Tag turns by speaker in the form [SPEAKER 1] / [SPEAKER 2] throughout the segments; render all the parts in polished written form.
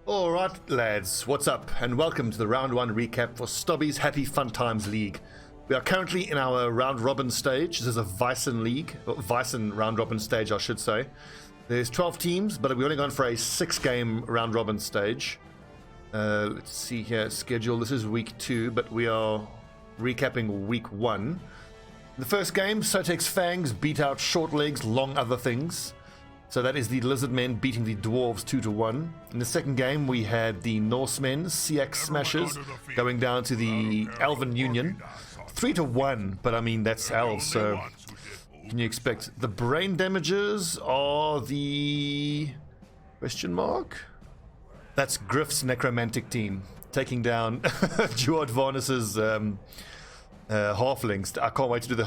[SPEAKER 1] Alright lads, what's up and welcome to the round 1 recap for Stobbie's Happy Fun Times League. We are currently in our round robin stage. This is a Vyson league, or Vyson round robin stage I should say. There's 12 teams, but we've only gone for a 6-game round robin stage. Let's see here, schedule, this is week 2, but we are recapping week 1. The first game, Sotek's Fangs beat out Short Legs, Long Other Things. So that is the Lizard Men beating the Dwarves 2-1. In the second game, we had the Norsemen, CX Smashers, going down to the Elven Union. 3-1, but I mean, that's Elves, so can you expect? The brain damages are the... question mark? That's Griff's Necromantic team, taking down Duard Varnus's halflings. I can't wait to do the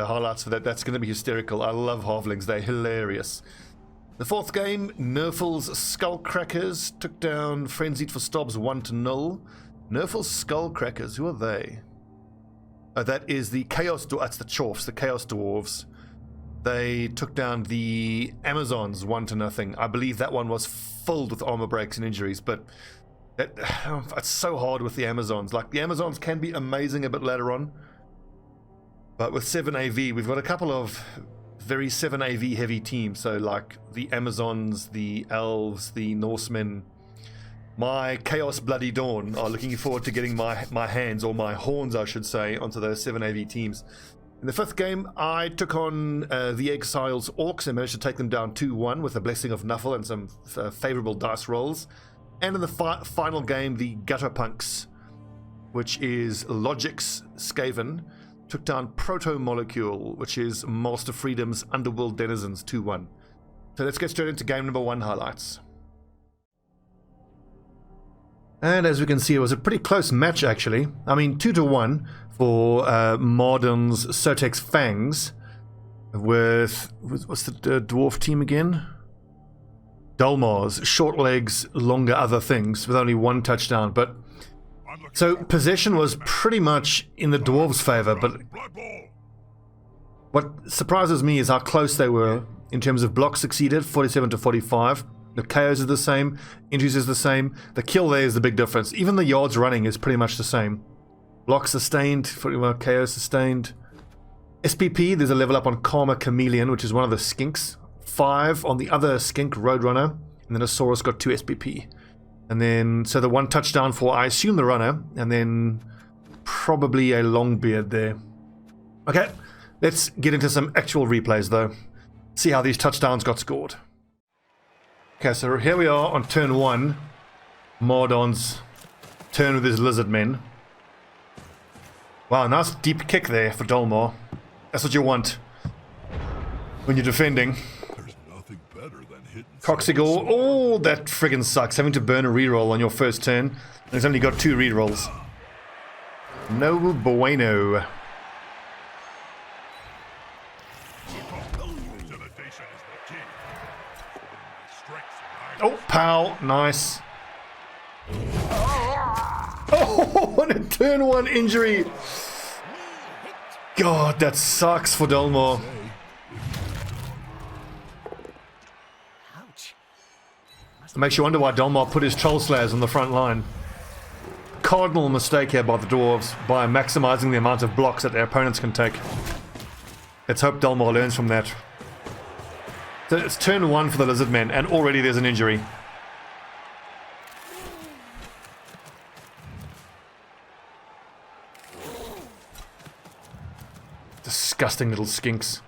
[SPEAKER 1] highlights for that. That's going to be hysterical. I love halflings, they're hilarious. The fourth game, Nerfle's Skullcrackers took down Frenzied for Stobbs 1-0. Nerfle's Skullcrackers, who are they? Oh, that is the Chaos Dwarfs, that's the Chorfs, the Chaos Dwarves. They took down the Amazons 1-0. I believe that one was filled with armor breaks and injuries, but it's so hard with the Amazons. Like, the Amazons can be amazing a bit later on, but with 7 AV, we've got a couple of very 7 AV heavy teams, so like the Amazons, the Elves, the Norsemen. My Chaos Bloody Dawn are looking forward to getting my hands, or my horns I should say, onto those 7 AV teams. In the fifth game, I took on the Exiles Orcs and managed to take them down 2-1 with a blessing of Nuffle and some favourable dice rolls. And in the final game, the Gutter Punks, which is Logic's Skaven, took down Proto Molecule, which is Master Freedom's Underworld Denizens 2-1. So let's get straight into game number 1 highlights. And as we can see, it was a pretty close match actually. I mean, 2-1 for Marden's Sotek's Fangs with, what's the dwarf team again? Dolmar's Short Legs, Longer Other Things with only 1 touchdown, but so possession was pretty much in the Dwarves' favour, but what surprises me is how close they were in terms of blocks succeeded, 47-45. The KOs are the same, injuries is the same. The kill there is the big difference. Even the yards running is pretty much the same. Blocks sustained, 41 KOs sustained. SPP, there's a level up on Karma Chameleon, which is one of the skinks. 5 on the other skink, Roadrunner, and then Asaurus got 2 SPP. And then, so the 1 touchdown for, I assume, the runner, and then probably a Longbeard there. Okay, let's get into some actual replays, though. See how these touchdowns got scored. Okay, so here we are on turn 1. Mardon's turn with his Lizard Men. Wow, nice deep kick there for Dolmar. That's what you want when you're defending. Coxigor, oh, that friggin' sucks. Having to burn a reroll on your first turn. And he's only got 2 rerolls. No bueno. Oh, pow, nice. Oh, what a turn 1 injury. God, that sucks for Dolmar. It makes you wonder why Dolmar put his Troll Slayers on the front line. Cardinal mistake here by the Dwarves by maximizing the amount of blocks that their opponents can take. Let's hope Dolmar learns from that. So it's turn 1 for the Lizard Men, and already there's an injury. Disgusting little skinks.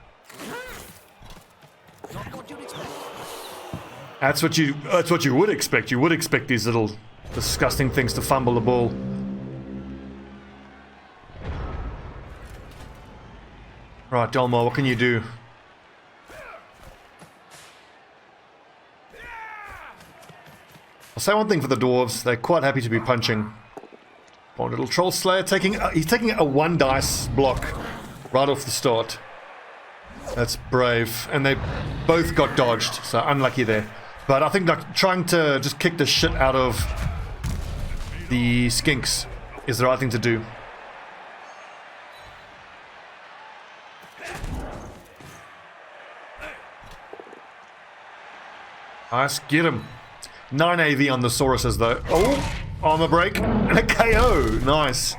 [SPEAKER 1] That's what you would expect. You would expect these little disgusting things to fumble the ball. Right, Dolmar, what can you do? I'll say one thing for the Dwarves, they're quite happy to be punching. One little Troll Slayer he's taking a 1 dice block right off the start. That's brave, and they both got dodged, so unlucky there. But I think like trying to just kick the shit out of the skinks is the right thing to do. Nice, get him. 9 AV on the Sauruses though. Oh, armor break and a KO. Nice.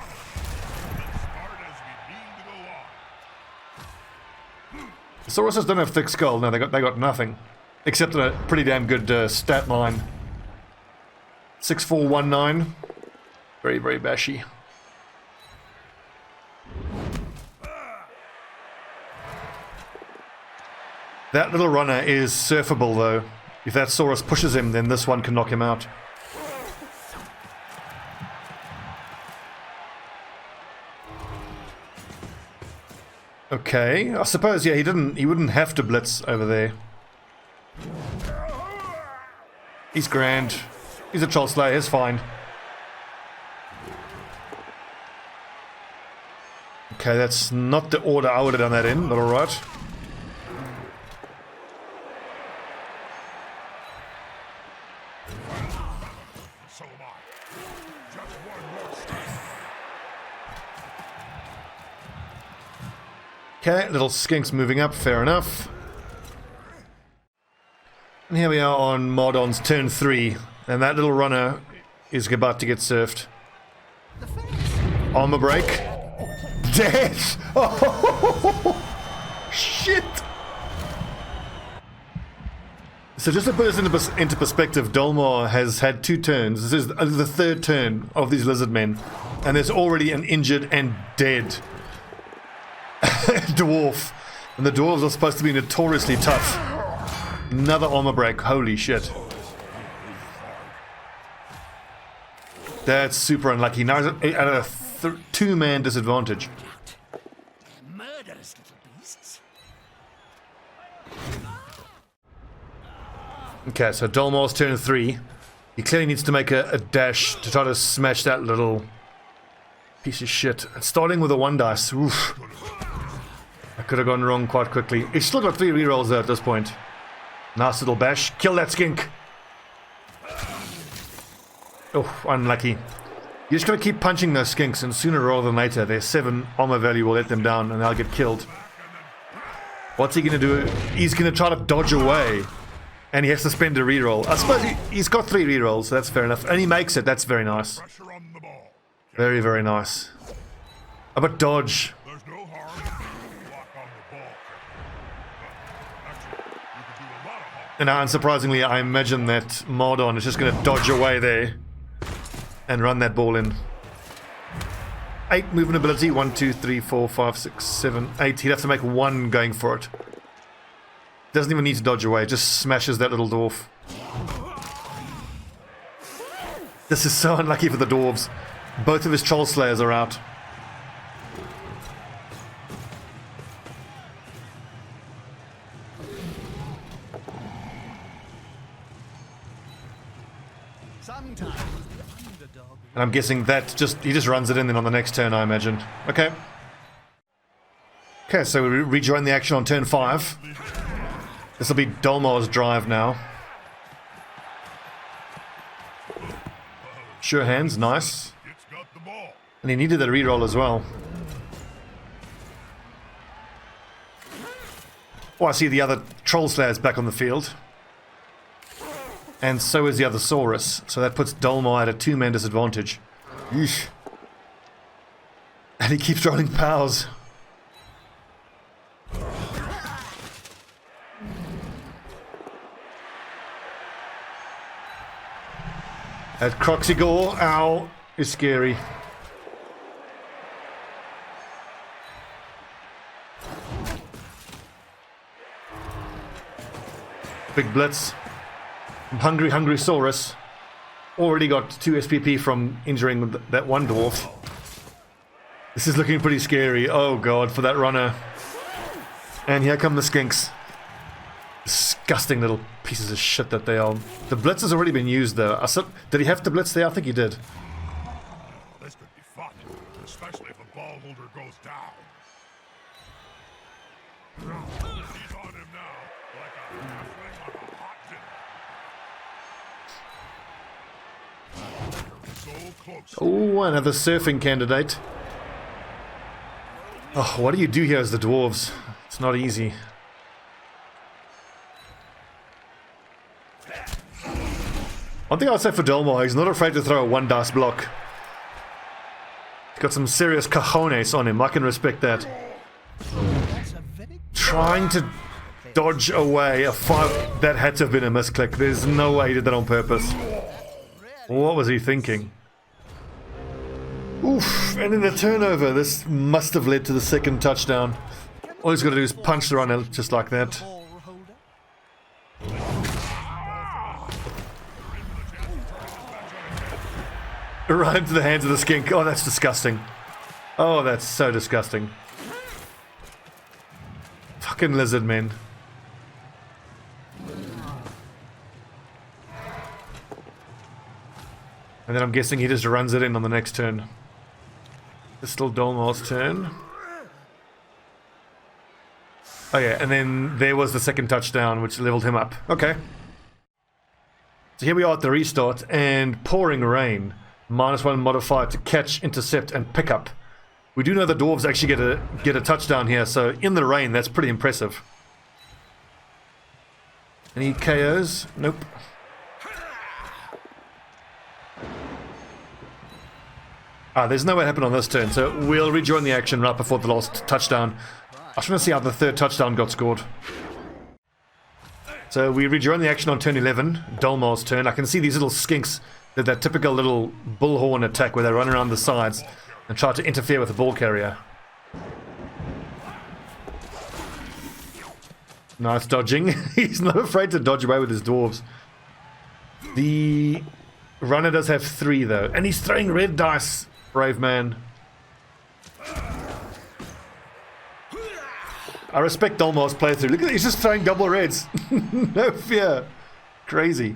[SPEAKER 1] The Sauruses don't have thick skull. No, they got nothing, except a pretty damn good stat line. 6419. Very, very bashy. That little runner is surfable though. If that Saurus pushes him, then this one can knock him out. Okay, I suppose, yeah, he wouldn't have to blitz over there. He's grand. He's a troll slayer, he's fine. Okay, that's not the order I would have done that in, but alright. Okay, little skinks moving up, fair enough. And here we are on Mardon's turn 3, and that little runner is about to get surfed. Armor break. Dead! Oh, shit! So just to put this into perspective, Dolmar has had 2 turns. This is the 3rd turn of these lizard men, and there's already an injured and dead dwarf, and the dwarves are supposed to be notoriously tough. Another armor break, holy shit. That's super unlucky. Now he's at a 2-man disadvantage.
[SPEAKER 2] Murderous little beasts.
[SPEAKER 1] Okay, so Dolmar's turn 3. He clearly needs to make a dash to try to smash that little piece of shit. Starting with a 1 dice. Oof. That could have gone wrong quite quickly. He's still got 3 rerolls there at this point. Nice little bash. Kill that skink. Oh, unlucky. You just gotta keep punching those skinks, and sooner rather than later, their 7 armor value will let them down, and they'll get killed. What's he gonna do? He's gonna try to dodge away, and he has to spend a reroll. I suppose he's got 3 rerolls, so that's fair enough. And he makes it. That's very nice. Very, very nice. How about dodge? And now, unsurprisingly, I imagine that Mardon is just going to dodge away there and run that ball in. 8 movement ability. 1, 2, 3, 4, 5, 6, 7, 8. He'd have to make 1 going for it. Doesn't even need to dodge away. Just smashes that little dwarf. This is so unlucky for the dwarves. Both of his troll slayers are out. And I'm guessing that he just runs it in then on the next turn, I imagine. Okay. Okay, so we rejoin the action on turn 5. This will be Dolmar's drive now. Sure hands, nice. And he needed that reroll as well. Oh, I see the other troll slayers back on the field. And so is the other Saurus, so that puts Dolmar at a 2-man disadvantage. Yeesh. And he keeps rolling powers. That Croxigore, ow, is scary. Big blitz. Hungry Saurus. Already got 2 SPP from injuring that 1 dwarf. This is looking pretty scary. Oh god, for that runner. And here come the skinks. Disgusting little pieces of shit that they are. The blitz has already been used though. Did he have to blitz there? I think he did.
[SPEAKER 3] This could be fun, especially if a ball holder goes down. He's on him now, like a halfling on a hot dinner. So close.
[SPEAKER 1] Oh, another surfing candidate. Oh, what do you do here as the dwarves? It's not easy. One thing I'll say for Delmar, he's not afraid to throw a 1 dice block. He's got some serious cojones on him. I can respect that. Trying to dodge away a 5. That had to have been a misclick. There's no way he did that on purpose. What was he thinking? Oof, and in the turnover, this must have led to the second touchdown. All he's got to do is punch the runner just like that. Right into the hands of the skink. Oh, that's disgusting. Oh, that's so disgusting. Fucking lizard men. And then I'm guessing he just runs it in on the next turn. It's still Dolmar's turn. Oh yeah, and then there was the second touchdown, which leveled him up. Okay. So here we are at the restart, and pouring rain. -1 modifier to catch, intercept, and pick up. We do know the dwarves actually get a touchdown here, so in the rain, that's pretty impressive. Any KOs? Nope. There's no way it happened on this turn, so we'll rejoin the action right before the last touchdown. I just want to see how the third touchdown got scored. So we rejoin the action on turn 11, Dolmar's turn. I can see these little skinks did that typical little bullhorn attack where they run around the sides and try to interfere with the ball carrier. Nice dodging. He's not afraid to dodge away with his dwarves. The runner does have 3 though, and he's throwing red dice. Brave man. I respect Dolmar's playthrough. Look at that, he's just throwing double reds. No fear. Crazy.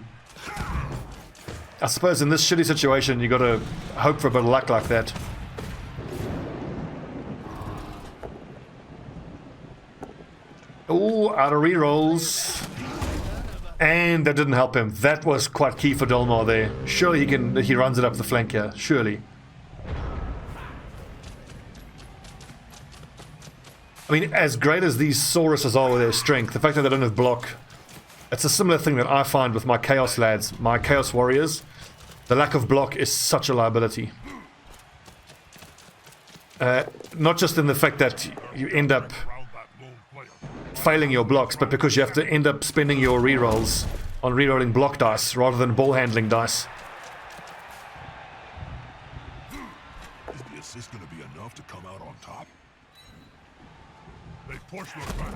[SPEAKER 1] I suppose in this shitty situation you gotta hope for a bit of luck like that. Oh, out of rerolls. And that didn't help him. That was quite key for Dolmar there. Surely he runs it up the flank here. Surely. I mean, as great as these Sauruses are with their strength, the fact that they don't have block, it's a similar thing that I find with my Chaos lads, my Chaos warriors. The lack of block is such a liability. Not just in the fact that you end up failing your blocks, but because you have to end up spending your rerolls on rerolling block dice rather than ball handling dice.
[SPEAKER 3] Is the assist going to be enough to come out on top? They push the back.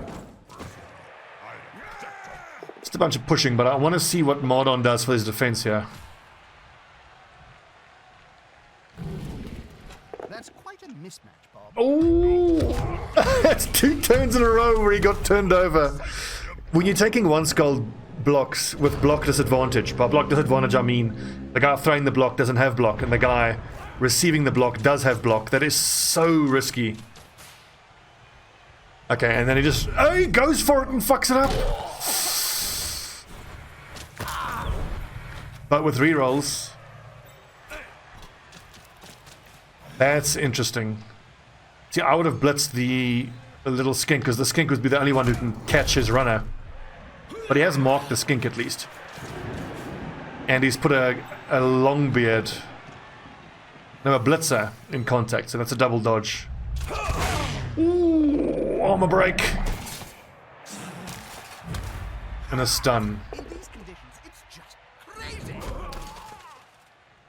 [SPEAKER 1] Just a bunch of pushing, but I want to see what Mardon does for his defense here.
[SPEAKER 2] That's quite a mismatch, Bob.
[SPEAKER 1] Oh, that's 2 turns in a row where he got turned over. When you're taking one skull blocks with block disadvantage, by block disadvantage I mean the guy throwing the block doesn't have block and the guy receiving the block does have block. That is so risky. Okay, and then he goes for it and fucks it up. But with rerolls, that's interesting. See, I would have blitzed the little skink because the skink would be the only one who can catch his runner. But he has marked the skink at least. And he's put a longbeard, no, a blitzer in contact, so that's a double dodge. Ooh, armor break. And a stun.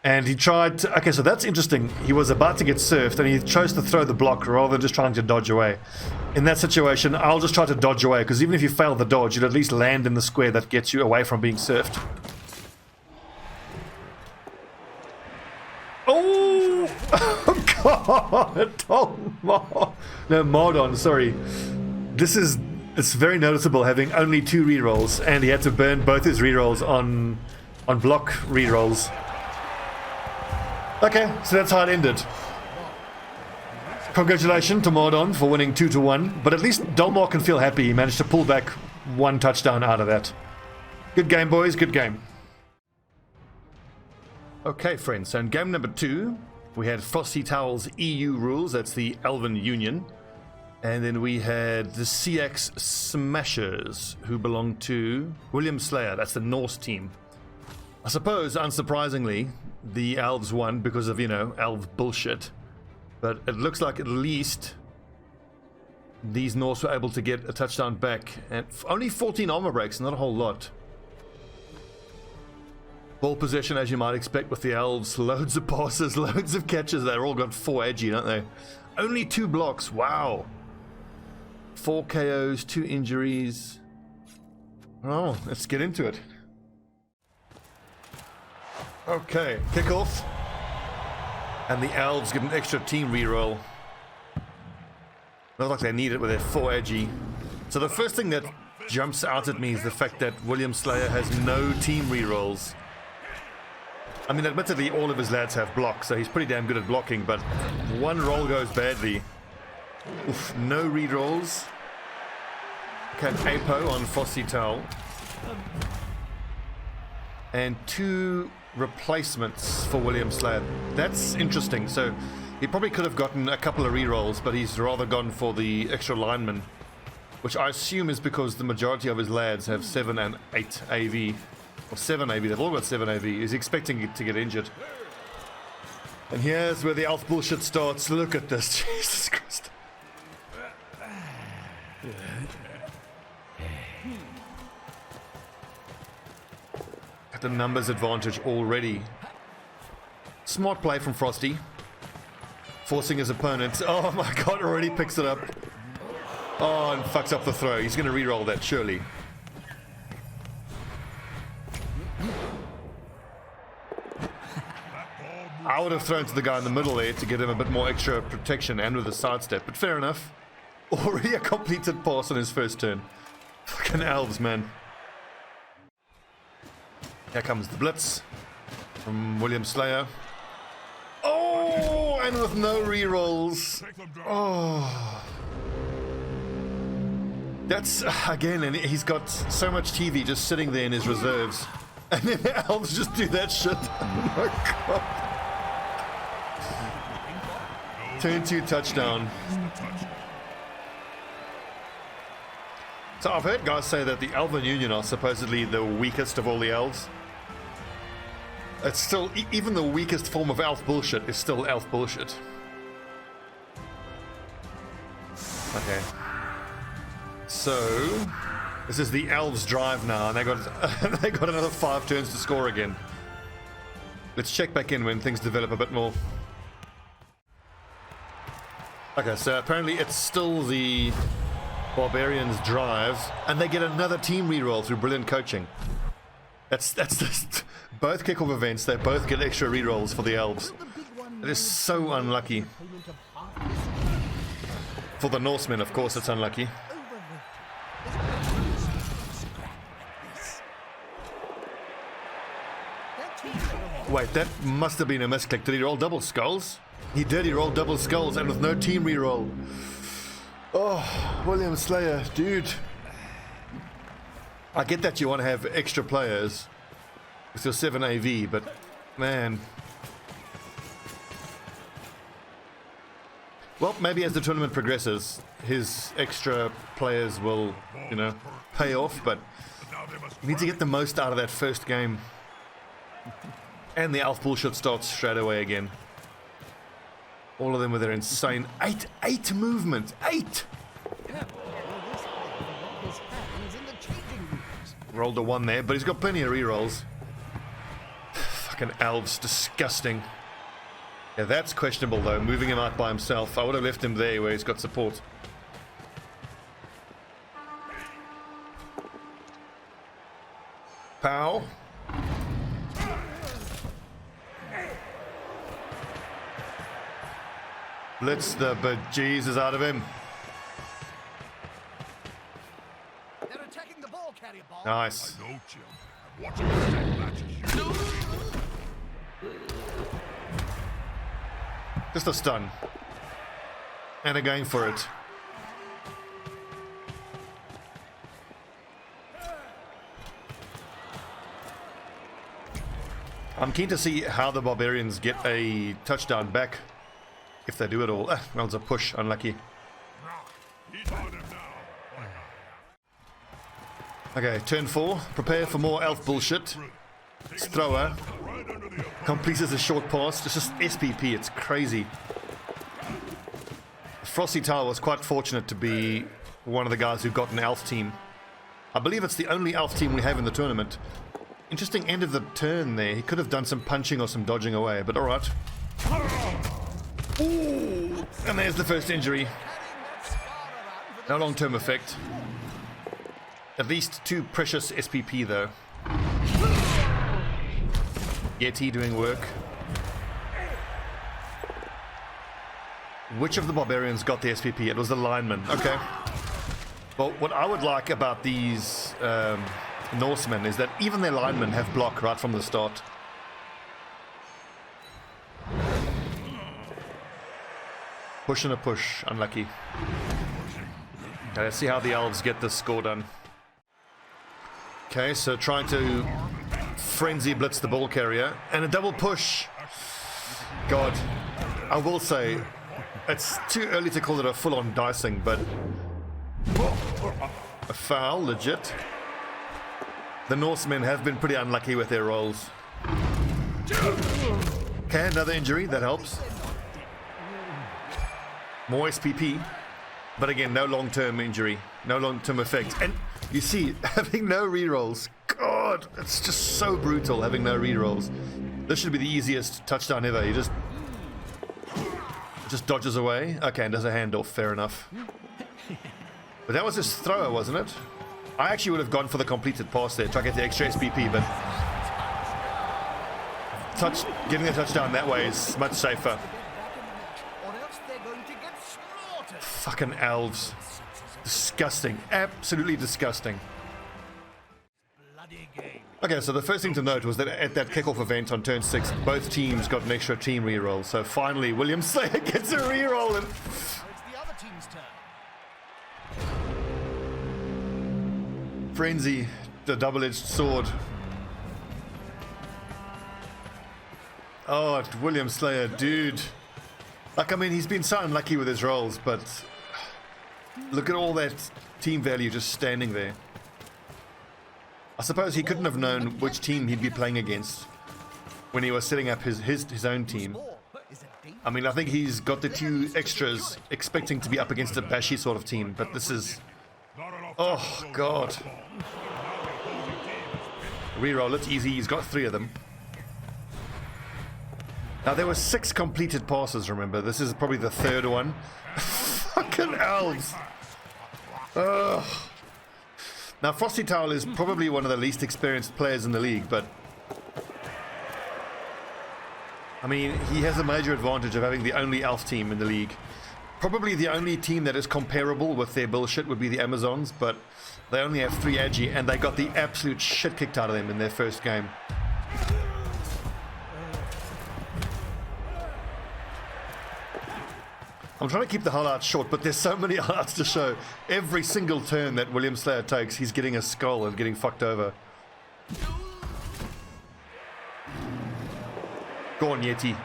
[SPEAKER 1] And he tried to, okay, so that's interesting. He was about to get surfed and he chose to throw the block rather than just trying to dodge away. In that situation, I'll just try to dodge away because even if you fail the dodge, you'll at least land in the square that gets you away from being surfed. Oh! Oh god! Oh, no, Mardon, sorry. It's very noticeable having only 2 rerolls and he had to burn both his rerolls on block rerolls. Okay, so that's how it ended. Congratulations to Mardon for winning 2-1, but at least Dolmar can feel happy he managed to pull back 1 touchdown out of that. Good game, boys, good game. Okay, friends, so in game number 2, we had Frosty Towel's EU rules, that's the Elven Union. And then we had the CX Smashers, who belong to William Slayer, that's the Norse team. I suppose, unsurprisingly, the Elves won because of, you know, elf bullshit. But it looks like at least these Norse were able to get a touchdown back. And only 14 armor breaks, not a whole lot. Ball possession, as you might expect with the Elves. Loads of passes, loads of catches. They're all got 4 edgy, don't they? Only 2 blocks. Wow. 4 KOs, 2 injuries. Oh, let's get into it. Okay, kickoff. And the Elves get an extra team reroll. Not like they need it with their 4 edgy. So the first thing that jumps out at me is the fact that William Slayer has no team rerolls. I mean, admittedly, all of his lads have blocks, so he's pretty damn good at blocking, but one roll goes badly. Oof, no rerolls. Okay, Apo on Fossey Towel. And 2 replacements for William Slayer. That's interesting. So he probably could have gotten a couple of rerolls, but he's rather gone for the extra lineman, which I assume is because the majority of his lads have 7 and 8 AV. Or 7 AV, they've all got 7 AV. He's expecting it to get injured. And here's where the elf bullshit starts. Look at this. Jesus Christ. At the numbers advantage already. Smart play from Frosty. Forcing his opponent. Oh my god, already picks it up. Oh, and fucks up the throw. He's going to re-roll that, surely. I would have thrown to the guy in the middle there to get him a bit more extra protection and with a sidestep, but fair enough. Already a completed pass on his first turn. Fucking Elves, man. Here comes the blitz from William Slayer. Oh, and with no rerolls. Oh. That's, again, and he's got so much TV just sitting there in his reserves. And then the Elves just do that shit. Oh my god. Turn 2 touchdown. So I've heard guys say that the Elven Union are supposedly the weakest of all the elves. It's still, even the weakest form of elf bullshit is still elf bullshit. Okay. So, this is the Elves' drive now, and they got another 5 turns to score again. Let's check back in when things develop a bit more. Okay, so apparently it's still the Barbarians' drive, and they get another team reroll through brilliant coaching. That's just both kickoff events. They both get extra rerolls for the Elves. It is so unlucky. For the Norsemen, of course, it's unlucky. Wait, that must have been a misclick. Did he roll double skulls? He did, he rolled double skulls and with no team reroll. Oh, William Slayer, dude. I get that you want to have extra players with your 7 AV, but man. Well, maybe as the tournament progresses, his extra players will, you know, pay off, but you need to get the most out of that first game. And the elf bullshit starts straight away again. All of them with their insane 8 movement. 8! Rolled a 1 there, but he's got plenty of rerolls. Fucking Elves, disgusting. Yeah, that's questionable though, moving him out by himself. I would have left him there where he's got support. Pow. Blitz the bejesus out of him.
[SPEAKER 2] They're attacking the ball carrier, Bob.
[SPEAKER 1] Nice.
[SPEAKER 3] I know, Jim. I'm watching the same matches you.
[SPEAKER 1] Just a stun. And they're going for it. I'm keen to see how the Barbarians get a touchdown back. If they do it all. Well, it's a push. Unlucky.
[SPEAKER 3] He's on him now.
[SPEAKER 1] Okay, turn 4. Prepare for more elf bullshit. His thrower completes a short pass. It's just SPP. It's crazy. Frosty Tower was quite fortunate to be one of the guys who got an elf team. I believe it's the only elf team we have in the tournament. Interesting end of the turn there. He could have done some punching or some dodging away, but alright. Ooh, and there's the first injury. No long-term effect. At least 2 precious SPP though. Yeti doing work. Which of the barbarians got the SPP? It was the lineman. Okay. Well, what I would like about these Norsemen is that even their linemen have block right from the start. Push and a push. Unlucky. Okay, let's see how the Elves get this score done. Okay, so trying to frenzy blitz the ball carrier. And a double push. God. I will say, it's too early to call it a full-on dicing, but a foul, legit. The Norsemen have been pretty unlucky with their rolls. Okay, another injury, that helps. More SPP, but again, no long-term injury, no long-term effect. And you see, having no rerolls, God, it's just so brutal having no rerolls. This should be the easiest touchdown ever. He just dodges away. Okay, and does a handoff, fair enough. But that was his thrower, wasn't it? I actually would have gone for the completed pass there, try to get the extra SPP, but getting a touchdown that way is much safer. Fucking Elves. Disgusting. Absolutely disgusting. Okay, so the first thing to note was that at that kickoff event on turn 6, both teams got an extra team reroll. So finally, William Slayer gets a reroll. And
[SPEAKER 2] It's the other team's turn.
[SPEAKER 1] Frenzy, the double-edged sword. Oh, William Slayer, dude. Like, I mean, he's been so unlucky with his rolls, but look at all that team value just standing there. I suppose he couldn't have known which team he'd be playing against when he was setting up his own team. I mean, I think he's got the 2 extras expecting to be up against a bashy sort of team, but this is... Oh, God. Reroll, it's easy. He's got 3 of them. Now, there were 6 completed passes, remember. This is probably the 3rd one. Fucking Elves. Ugh. Now, Frosty Towel is probably one of the least experienced players in the league, but... I mean, he has a major advantage of having the only elf team in the league. Probably the only team that is comparable with their bullshit would be the Amazons, but they only have 3 Agi, and they got the absolute shit kicked out of them in their first game. I'm trying to keep the highlights short, but there's so many highlights to show. Every single turn that William Slayer takes, he's getting a skull and getting fucked over. Go on, Yeti.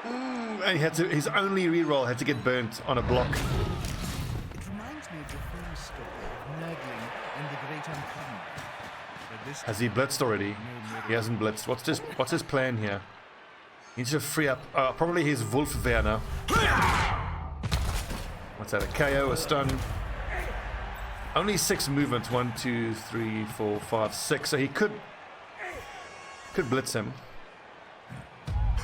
[SPEAKER 1] And he had to, his only reroll had to get burnt on a block.
[SPEAKER 2] It reminds me of the famous story of Nurgling and the Great Uncommon. But this
[SPEAKER 1] Has he blitzed already? He hasn't blitzed. What's his plan here? He needs to free up probably his Wolf Werner. What's that? A KO, a stun. Only 6 movements. 1, 2, 3, 4, 5, 6. So he could blitz him.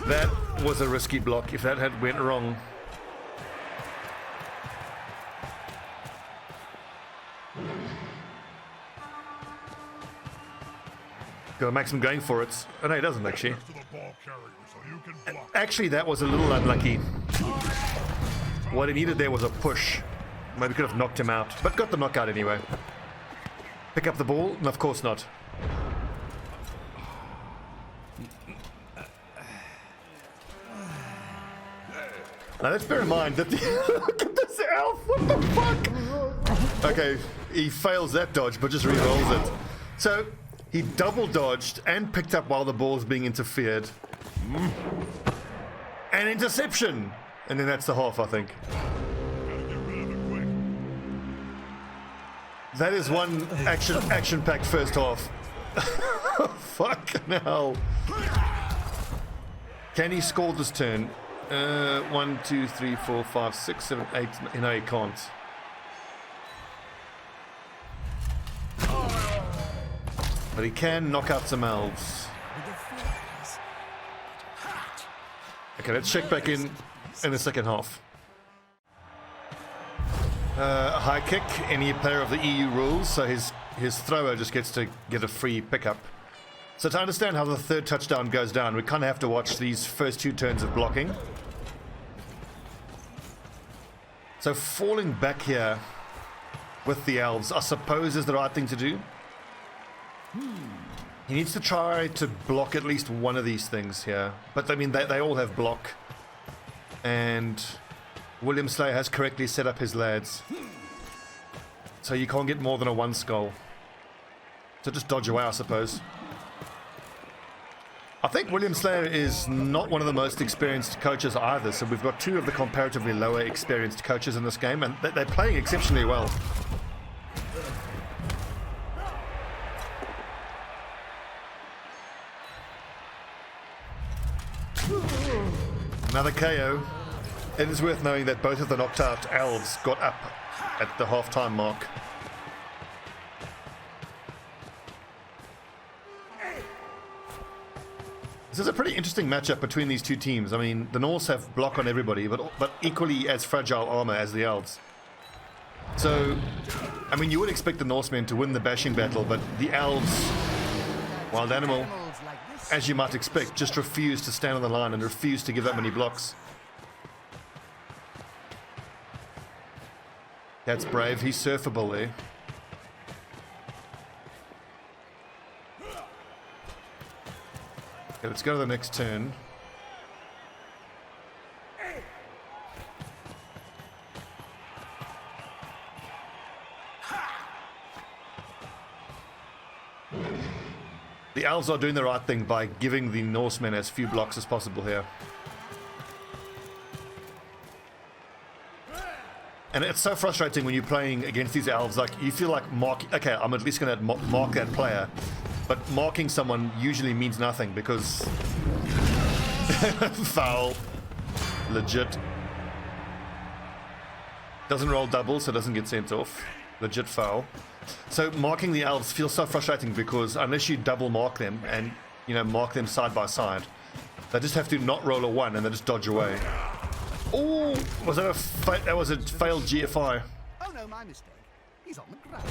[SPEAKER 1] That was a risky block. If that had went wrong. Gotta make him going for it. Oh no, he doesn't actually. Actually, that was a little unlucky. What he needed there was a push. Maybe could have knocked him out, but got the knockout anyway. Pick up the ball? And of course not. Now let's bear in mind that look at this elf, what the fuck? Okay, he fails that dodge, but just re-rolls it. So, he double dodged and picked up while the ball's being interfered. And interception! And then that's the half, I think. That is one action-packed first half. Fucking hell. Can he score this turn? 1, 2, 3, 4, 5, 6, 7, 8. No, he can't. But he can knock out some elves. Okay, let's check back in the second half. High kick, any player of the EU rules, so his thrower just gets to get a free pickup. So to understand how the third touchdown goes down, we kind of have to watch these first 2 turns of blocking. So falling back here with the elves, I suppose, is the right thing to do. He needs to try to block at least one of these things here. But I mean, they all have block. And William Slayer has correctly set up his lads. So you can't get more than a 1 skull. So just dodge away, I suppose. I think William Slayer is not one of the most experienced coaches either. So we've got 2 of the comparatively lower experienced coaches in this game. And they're playing exceptionally well. Another KO. It is worth knowing that both of the knocked out elves got up at the half-time mark. This is a pretty interesting matchup between these 2 teams. I mean, the Norse have block on everybody, but equally as fragile armor as the elves. So, I mean, you would expect the Norsemen to win the bashing battle, but the elves, wild animal, as you might expect, just refuse to stand on the line and refuse to give that many blocks. That's brave. He's surfable there. Okay, let's go to the next turn. The elves are doing the right thing by giving the Norsemen as few blocks as possible here. And it's so frustrating when you're playing against these elves. Like, you feel like okay, I'm at least going to mark that player. But marking someone usually means nothing because... Foul. Legit. Doesn't roll double, so doesn't get sent off. Legit foul. So marking the elves feels so frustrating because unless you double mark them and, you know, mark them side by side, they just have to not roll a 1 and they just dodge away. Oh, was that that was a failed GFI?
[SPEAKER 2] Oh no, my mistake. He's on the ground.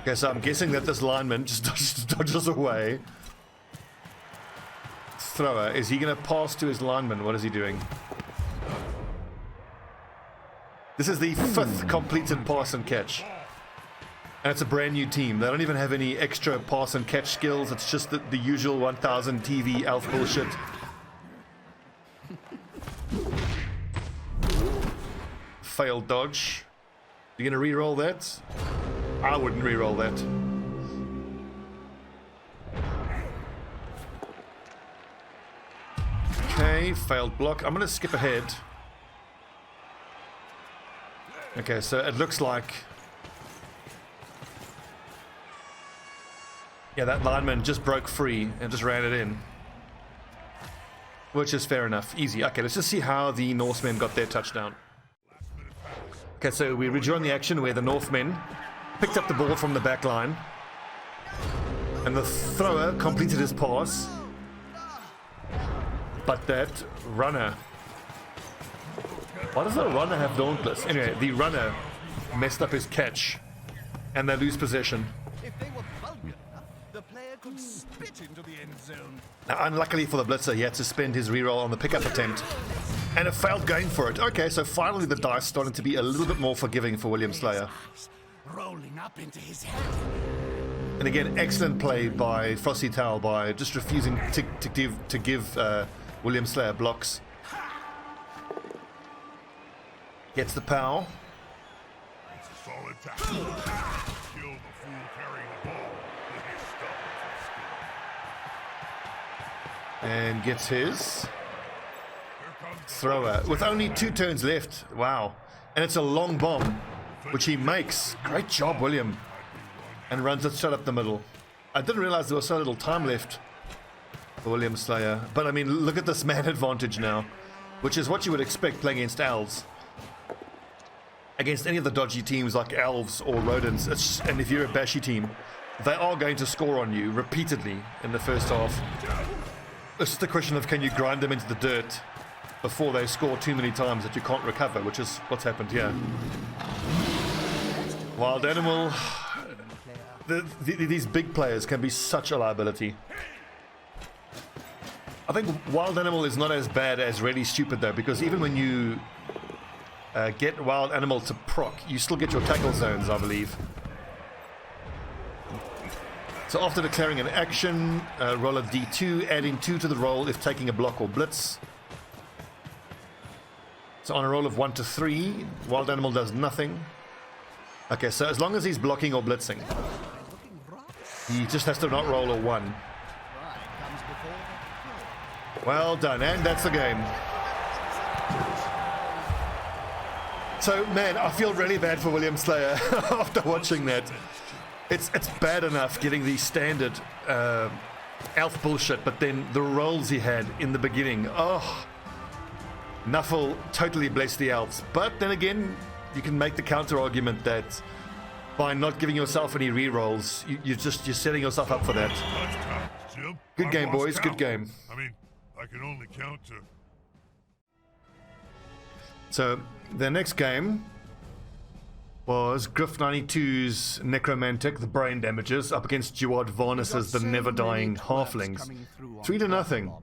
[SPEAKER 1] Okay, so I'm guessing that this lineman just dodges away. Thrower, is he going to pass to his lineman? What is he doing? This is the 5th completed pass and catch. And it's a brand new team. They don't even have any extra pass and catch skills. It's just the usual 1000 TV elf bullshit. Failed dodge. You gonna re-roll that? I wouldn't re-roll that. Okay, failed block. I'm gonna skip ahead. Okay, so it looks like... Yeah, that lineman just broke free and just ran it in. Which is fair enough. Easy. Okay, let's just see how the Norsemen got their touchdown. Okay, so we rejoin the action where the Northmen picked up the ball from the back line. And the thrower completed his pass. But that runner... Why does the runner have Dauntless? Anyway, the runner messed up his catch. And they lose possession.
[SPEAKER 2] If they were vulgar enough, the player could spit into the end zone.
[SPEAKER 1] Now, unluckily for the blitzer, he had to spend his reroll on the pickup attempt. And it failed going for it. Okay, so finally the dice starting to be a little bit more forgiving for William Slayer.
[SPEAKER 2] Rolling up into his head.
[SPEAKER 1] And again, excellent play by Frosty Towel by just refusing to give William Slayer blocks. Gets the pow.
[SPEAKER 3] It's a solid tackle. Kill the fool carrying the ball with his stubborn.
[SPEAKER 1] And gets his thrower with only 2 turns left. Wow. And it's a long bomb. which he makes. Great job, William. And runs it straight up the middle. I didn't realize there was so little time left for William Slayer. But I mean, look at this man advantage now, which is what you would expect playing against Elves. Against any of the dodgy teams like Elves or Rodents, and if you're a bashy team, they are going to score on you repeatedly in the first half. It's just a question of can you grind them into the dirt before they score too many times that you can't recover, which is what's happened here. Wild Animal. These big players can be such a liability. I think Wild Animal is not as bad as Really Stupid though, because even when you get Wild Animal to proc, you still get your tackle zones, I believe. So after declaring an action, roll a d2, adding 2 to the roll if taking a block or blitz. So on a roll of 1 to 3, Wild Animal does nothing. Okay, so as long as he's blocking or blitzing, he just has to not roll a 1. Well done, and that's the game. So, man, I feel really bad for William Slayer after watching that. It's bad enough getting the standard elf bullshit, but then the rolls he had in the beginning. Oh, Nuffle totally blessed the elves. But then again, you can make the counter argument that by not giving yourself any re-rolls, you're setting yourself up for that. Good game, boys. Good game.
[SPEAKER 3] I mean, I can only count to.
[SPEAKER 1] So the next game was Griff 92's Necromantic, the brain damages, up against Duard Varnus's the never-dying halflings. 3-0.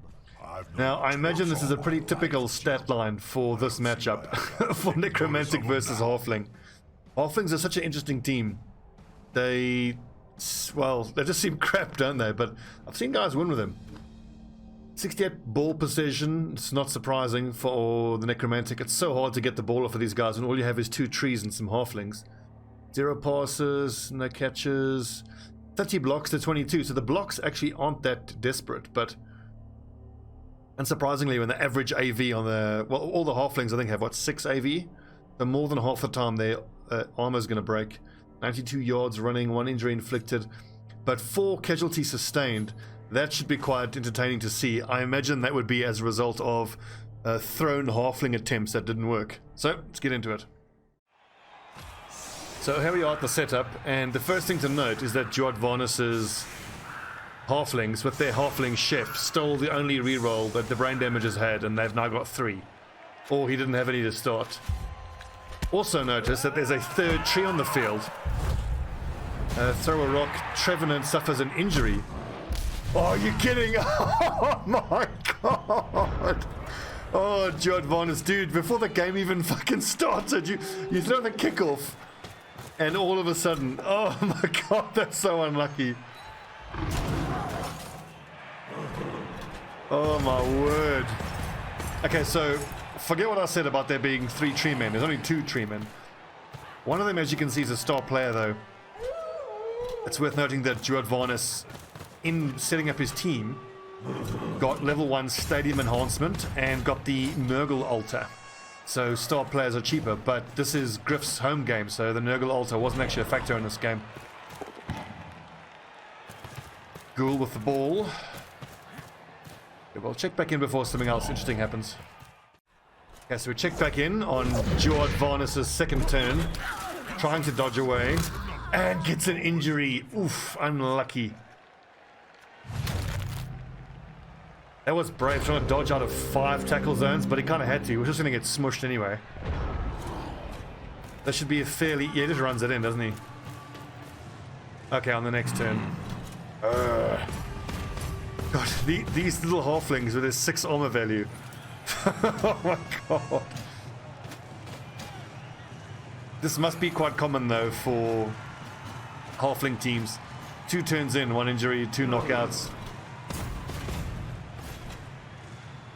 [SPEAKER 1] Now, I imagine this is a pretty typical stat line for this matchup, for Necromantic versus Halfling. Halflings are such an interesting team. They just seem crap, don't they? But I've seen guys win with them. 68 ball possession, it's not surprising for the Necromantic. It's so hard to get the ball off of these guys when all you have is 2 trees and some halflings. 0 passes, no catches, 30 blocks to 22. So the blocks actually aren't that desperate, but unsurprisingly, when the average AV on the, well, all the halflings I think have, what, 6 AV? So more than half the time their armor's going to break. 92 yards running, 1 injury inflicted, but 4 casualties sustained. That should be quite entertaining to see. I imagine that would be as a result of thrown halfling attempts that didn't work. So, let's get into it. So here we are at the setup, and the first thing to note is that Duard Varnus's halflings, with their halfling chef, stole the only reroll that the brain damages had, and they've now got 3. Or he didn't have any to start. Also notice that there's a 3rd tree on the field. Throw a rock, Trevenant suffers an injury. Oh, are you kidding? Oh my god! Oh, Duard Varnus, dude, before the game even fucking started, you throw the kickoff, and all of a sudden, oh my god, that's so unlucky. Oh my word. Okay, so forget what I said about there being 3 tree men. There's only 2 tree men. One of them, as you can see, is a star player, though. It's worth noting that Duard Varnus, in setting up his team, got level 1 stadium enhancement and got the Nurgle altar. So star players are cheaper, but this is Griff's home game, so the Nurgle altar wasn't actually a factor in this game. Ghoul with the ball. Okay, we'll check back in before something else interesting happens. Okay, so we check back in on Duard Varnus's second turn, trying to dodge away, and gets an injury. Oof, unlucky. That was brave, trying to dodge out of 5 tackle zones, but he kind of had to. He was just going to get smushed anyway. That should be a fairly... Yeah, he just runs it in, doesn't he? Okay, on the next turn. God, these little halflings with their 6 armor value. Oh my god. This must be quite common, though, for halfling teams. 2 turns in, 1 injury, 2 knockouts.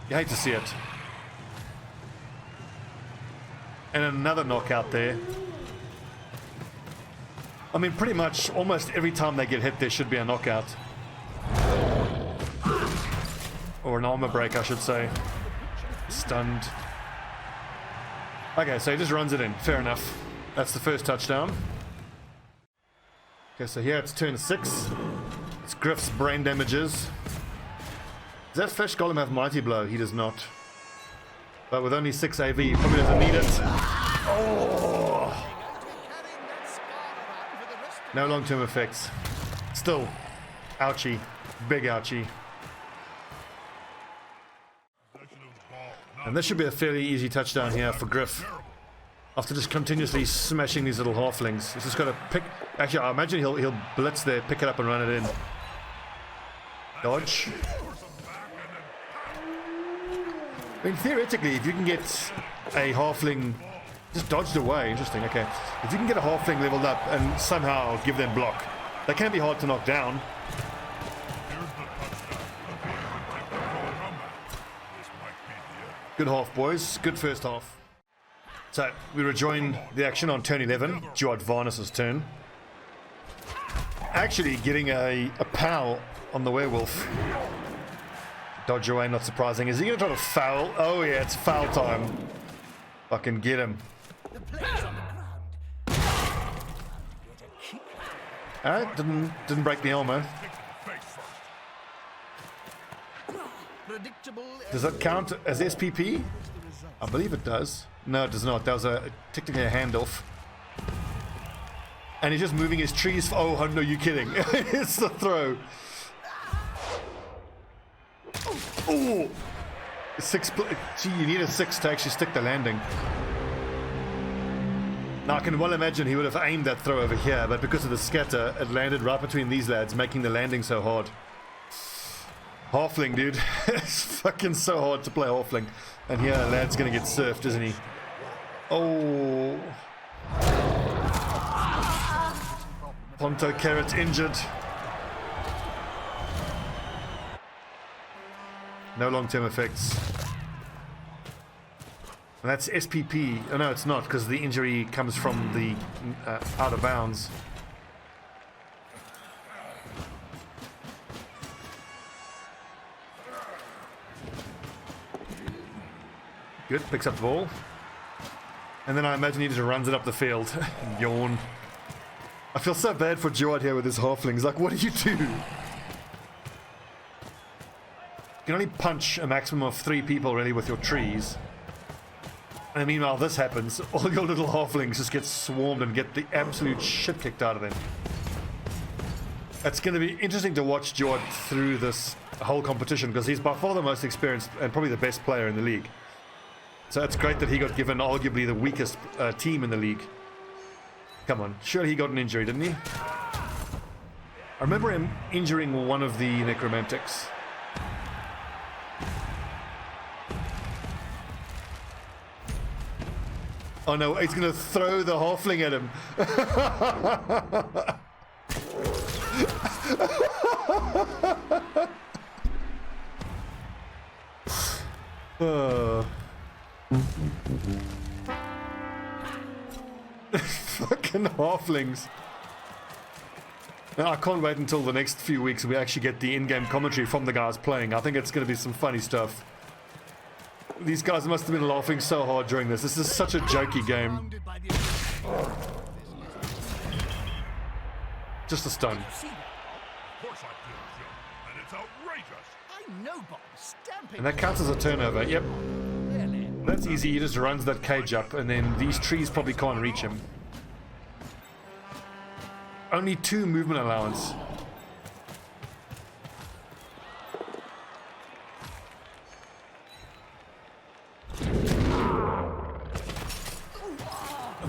[SPEAKER 1] You hate to see it. And another knockout there. I mean, pretty much almost every time they get hit, there should be a knockout. Or an armor break, I should say. Stunned. Okay, so he just runs it in. Fair enough. That's the first touchdown. Okay, so here it's turn 6. It's Griff's brain damages. Does that flesh golem have mighty blow? He does not. But with only 6 AV, he probably doesn't need it. Oh! No long-term effects. Still, ouchie. Big ouchie. And this should be a fairly easy touchdown here for Griff. After just continuously smashing these little halflings. He's just got to pick... Actually, I imagine he'll blitz there, pick it up and run it in. Dodge. I mean, theoretically, if you can get a halfling... Just dodged away. Interesting, okay. If you can get a halfling leveled up and somehow give them block, they can be hard to knock down. Good half, boys. Good first half. So, we rejoin the action on turn 11. Duart Varnus's turn. Actually getting a POW on the werewolf. Dodge away, not surprising. Is he going to try to foul? Oh yeah, it's foul time. Fucking get him. Alright, didn't break the armor. Does that count as SPP? I believe it does. No, it does not. That was technically a handoff. And he's just moving his trees. Oh, no, you kidding. It's the throw. Oh! 6. Gee, you need a 6 to actually stick the landing. Now, I can well imagine he would have aimed that throw over here, but because of the scatter, it landed right between these lads, making the landing so hard. Halfling, dude. It's fucking so hard to play Halfling. And here, lad's gonna get surfed, isn't he? Oh. Ponto Carrot injured. No long-term effects. And that's SPP. Oh no, it's not, because the injury comes from the out of bounds. Good, picks up the ball. And then I imagine he just runs it up the field. Yawn. I feel so bad for Duart here with his halflings. Like, what do you do? You can only punch a maximum of 3 people really with your trees. And meanwhile this happens, all your little halflings just get swarmed and get the absolute shit kicked out of them. It's going to be interesting to watch Duart through this whole competition, because he's by far the most experienced and probably the best player in the league. So it's great that he got given arguably the weakest team in the league. Come on, surely he got an injury, didn't he? I remember him injuring one of the necromantics. Oh no, he's gonna throw the halfling at him. Fucking halflings. Now, I can't wait until the next few weeks we actually get the in-game commentary from the guys playing. I think it's going to be some funny stuff. These guys must have been laughing so hard during this. This is such a jokey game. Just a stun. And that counts as a turnover. Yep. That's easy. He just runs that cage up, and then these trees probably can't reach him. Only 2 movement allowance.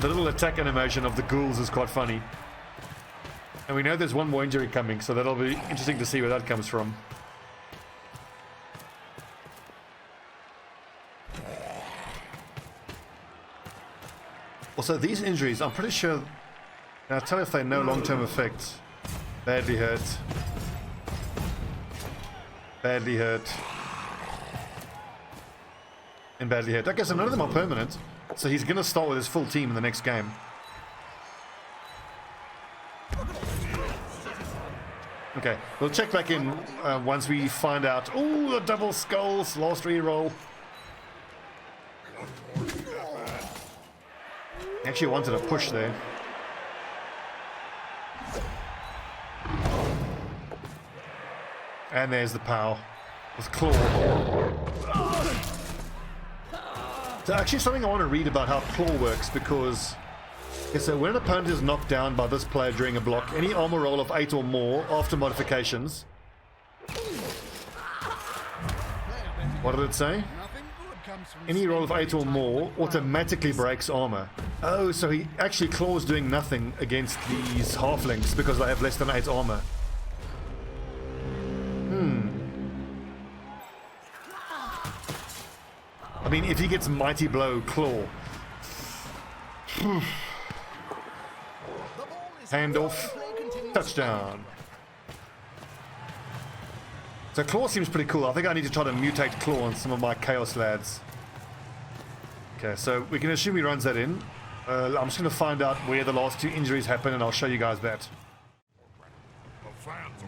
[SPEAKER 1] The little attack animation of the ghouls is quite funny. And we know there's one more injury coming, so that'll be interesting to see where that comes from. Also, these injuries, I'm pretty sure... Now, tell me if they know long-term effects. Badly hurt. Badly hurt. And badly hurt. Okay, so none of them are permanent. So he's going to start with his full team in the next game. Okay, we'll check back in once we find out. Ooh, the double skulls, last reroll. Actually wanted a push there. And there's the pow with claw. So actually something I want to read about how claw works, because so when an opponent is knocked down by this player during a block, any armor roll of 8 or more after modifications. What did it say? Any roll of 8 or more automatically breaks armor. Oh, so he actually claws doing nothing against these halflings because they have less than 8 armor. I mean, if he gets Mighty Blow, Claw. Handoff. Touchdown. So Claw seems pretty cool. I think I need to try to mutate Claw on some of my Chaos lads. Okay, so we can assume he runs that in. I'm just going to find out where the last 2 injuries happen, and I'll show you guys that.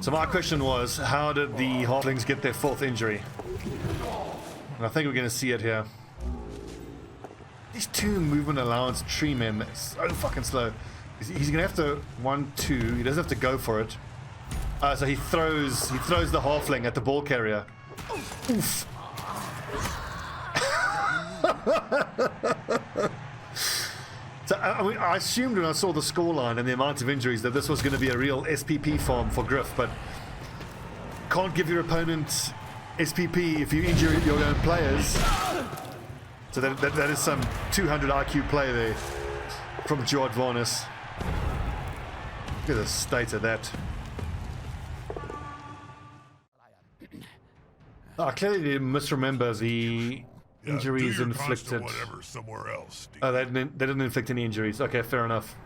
[SPEAKER 1] So my question was, how did the halflings get their 4th injury? And I think we're going to see it here. These 2 movement allowance tree men, they're so fucking slow. He's going to have to 1, 2. He doesn't have to go for it. So he throws the halfling at the ball carrier. Oof. So I assumed when I saw the scoreline and the amount of injuries that this was going to be a real SPP farm for Griff, but can't give your opponent SPP if you injure your own players. So that is some 200 IQ play there from George Varnus. Look at the state of that. I clearly misremember the injuries inflicted.
[SPEAKER 3] Somewhere else,
[SPEAKER 1] Oh, they didn't inflict any injuries. Okay, fair enough.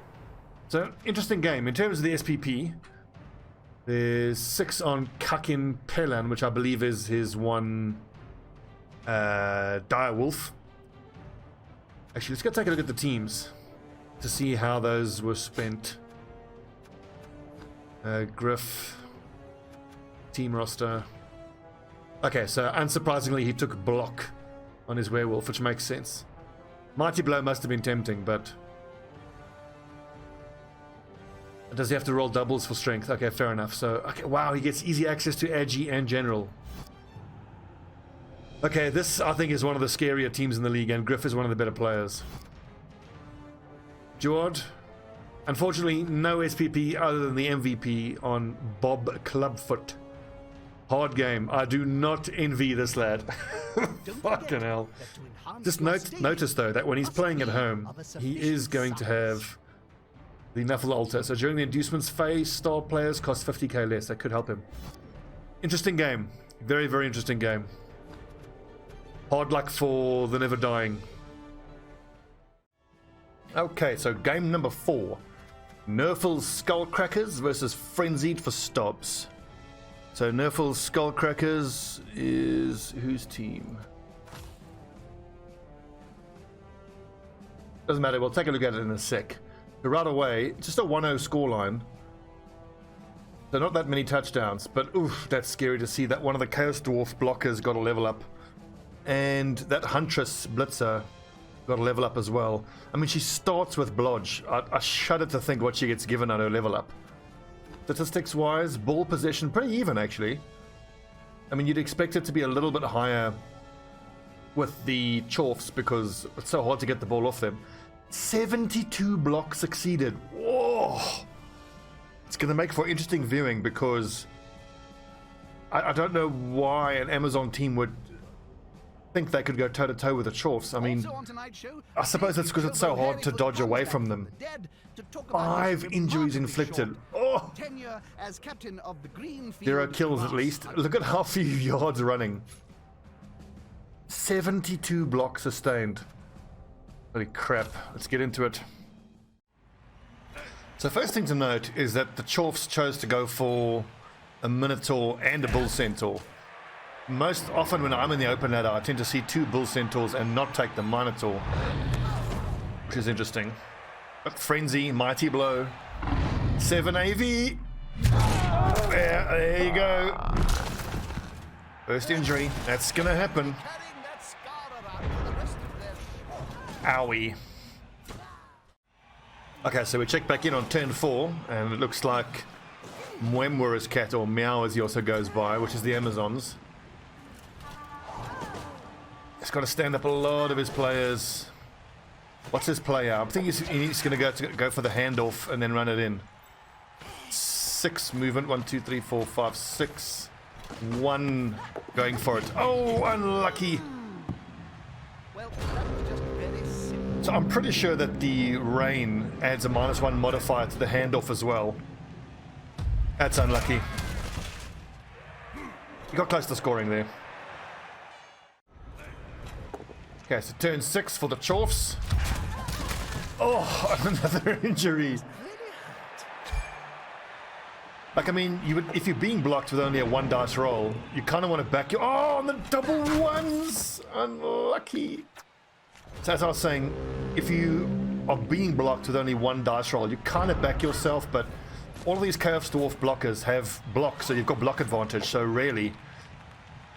[SPEAKER 1] So, interesting game. In terms of the SPP, there's 6 on Kakin Pelan, which I believe is his one dire wolf. Actually, let's go take a look at the teams to see how those were spent. Griff, team roster. Okay, so unsurprisingly, he took block on his werewolf, which makes sense. Mighty Blow must have been tempting, but does he have to roll doubles for strength? Okay, fair enough. So, okay, wow, he gets easy access to Agi and General. Okay, this I think is one of the scarier teams in the league, and Griff is one of the better players. Jord, unfortunately, no SPP other than the MVP on Bob Clubfoot. Hard game. I do not envy this lad. Fucking hell. Just notice though that when he's playing at home, he is going to have the Nuffle Altar. So during the inducements phase, star players cost 50k less. That could help him. Interesting game. Very, very interesting game. Hard luck for the Never Dying. Okay, so game number 4. Nerfle's Skullcrackers versus Frenzied for Stobbs. So Nerfle's Skullcrackers is whose team? Doesn't matter, we'll take a look at it in a sec. But right away, just a 1-0 scoreline. So not that many touchdowns, but oof, that's scary to see that one of the Chaos Dwarf blockers got a level up. And that Huntress Blitzer got a level up as well. I mean, she starts with Blodge. I shudder to think what she gets given on her level up. Statistics-wise, ball possession, pretty even, actually. I mean, you'd expect it to be a little bit higher with the Chorfs because it's so hard to get the ball off them. 72 blocks succeeded. Whoa! It's going to make for interesting viewing because I don't know why an Amazon team would think they could go toe-to-toe with the Chorfs. I mean, I suppose it's because it's so hard to dodge away from them. 5 injuries inflicted. Oh! 0 kills at least. Look at how few yards running. 72 blocks sustained. Holy crap. Let's get into it. So first thing to note is that the Chorfs chose to go for a Minotaur and a Bull Centaur. Most often when I'm in the open ladder, I tend to see 2 Bull Centaurs and not take the Minotaur, which is interesting. But Frenzy, Mighty Blow, 7 AV. There you go. First injury. That's gonna happen. Okay, so we check back in on turn 4, and it looks like Mwemwura's cat, or Meow as he also goes by, which is the Amazons. He's got to stand up a lot of his players. What's his play out? I think he's going to go for the handoff and then run it in. 6 movement, 1, 2, 3, 4, 5, 6. 1 going for it. Oh, unlucky.
[SPEAKER 2] Well, that was just very simple.
[SPEAKER 1] So I'm pretty sure that the rain adds a -1 modifier to the handoff as well. That's unlucky. You got close to scoring there. Okay, so turn 6 for the Dwarfs. Oh, another injury. Like, I mean, you would, if you're being blocked with only a 1 dice roll, you kind of want to back your... Oh, on the double 1s! Unlucky. So as I was saying, if you are being blocked with only 1 dice roll, you kind of back yourself, but all of these Chaos Dwarf blockers have block, so you've got block advantage, so really,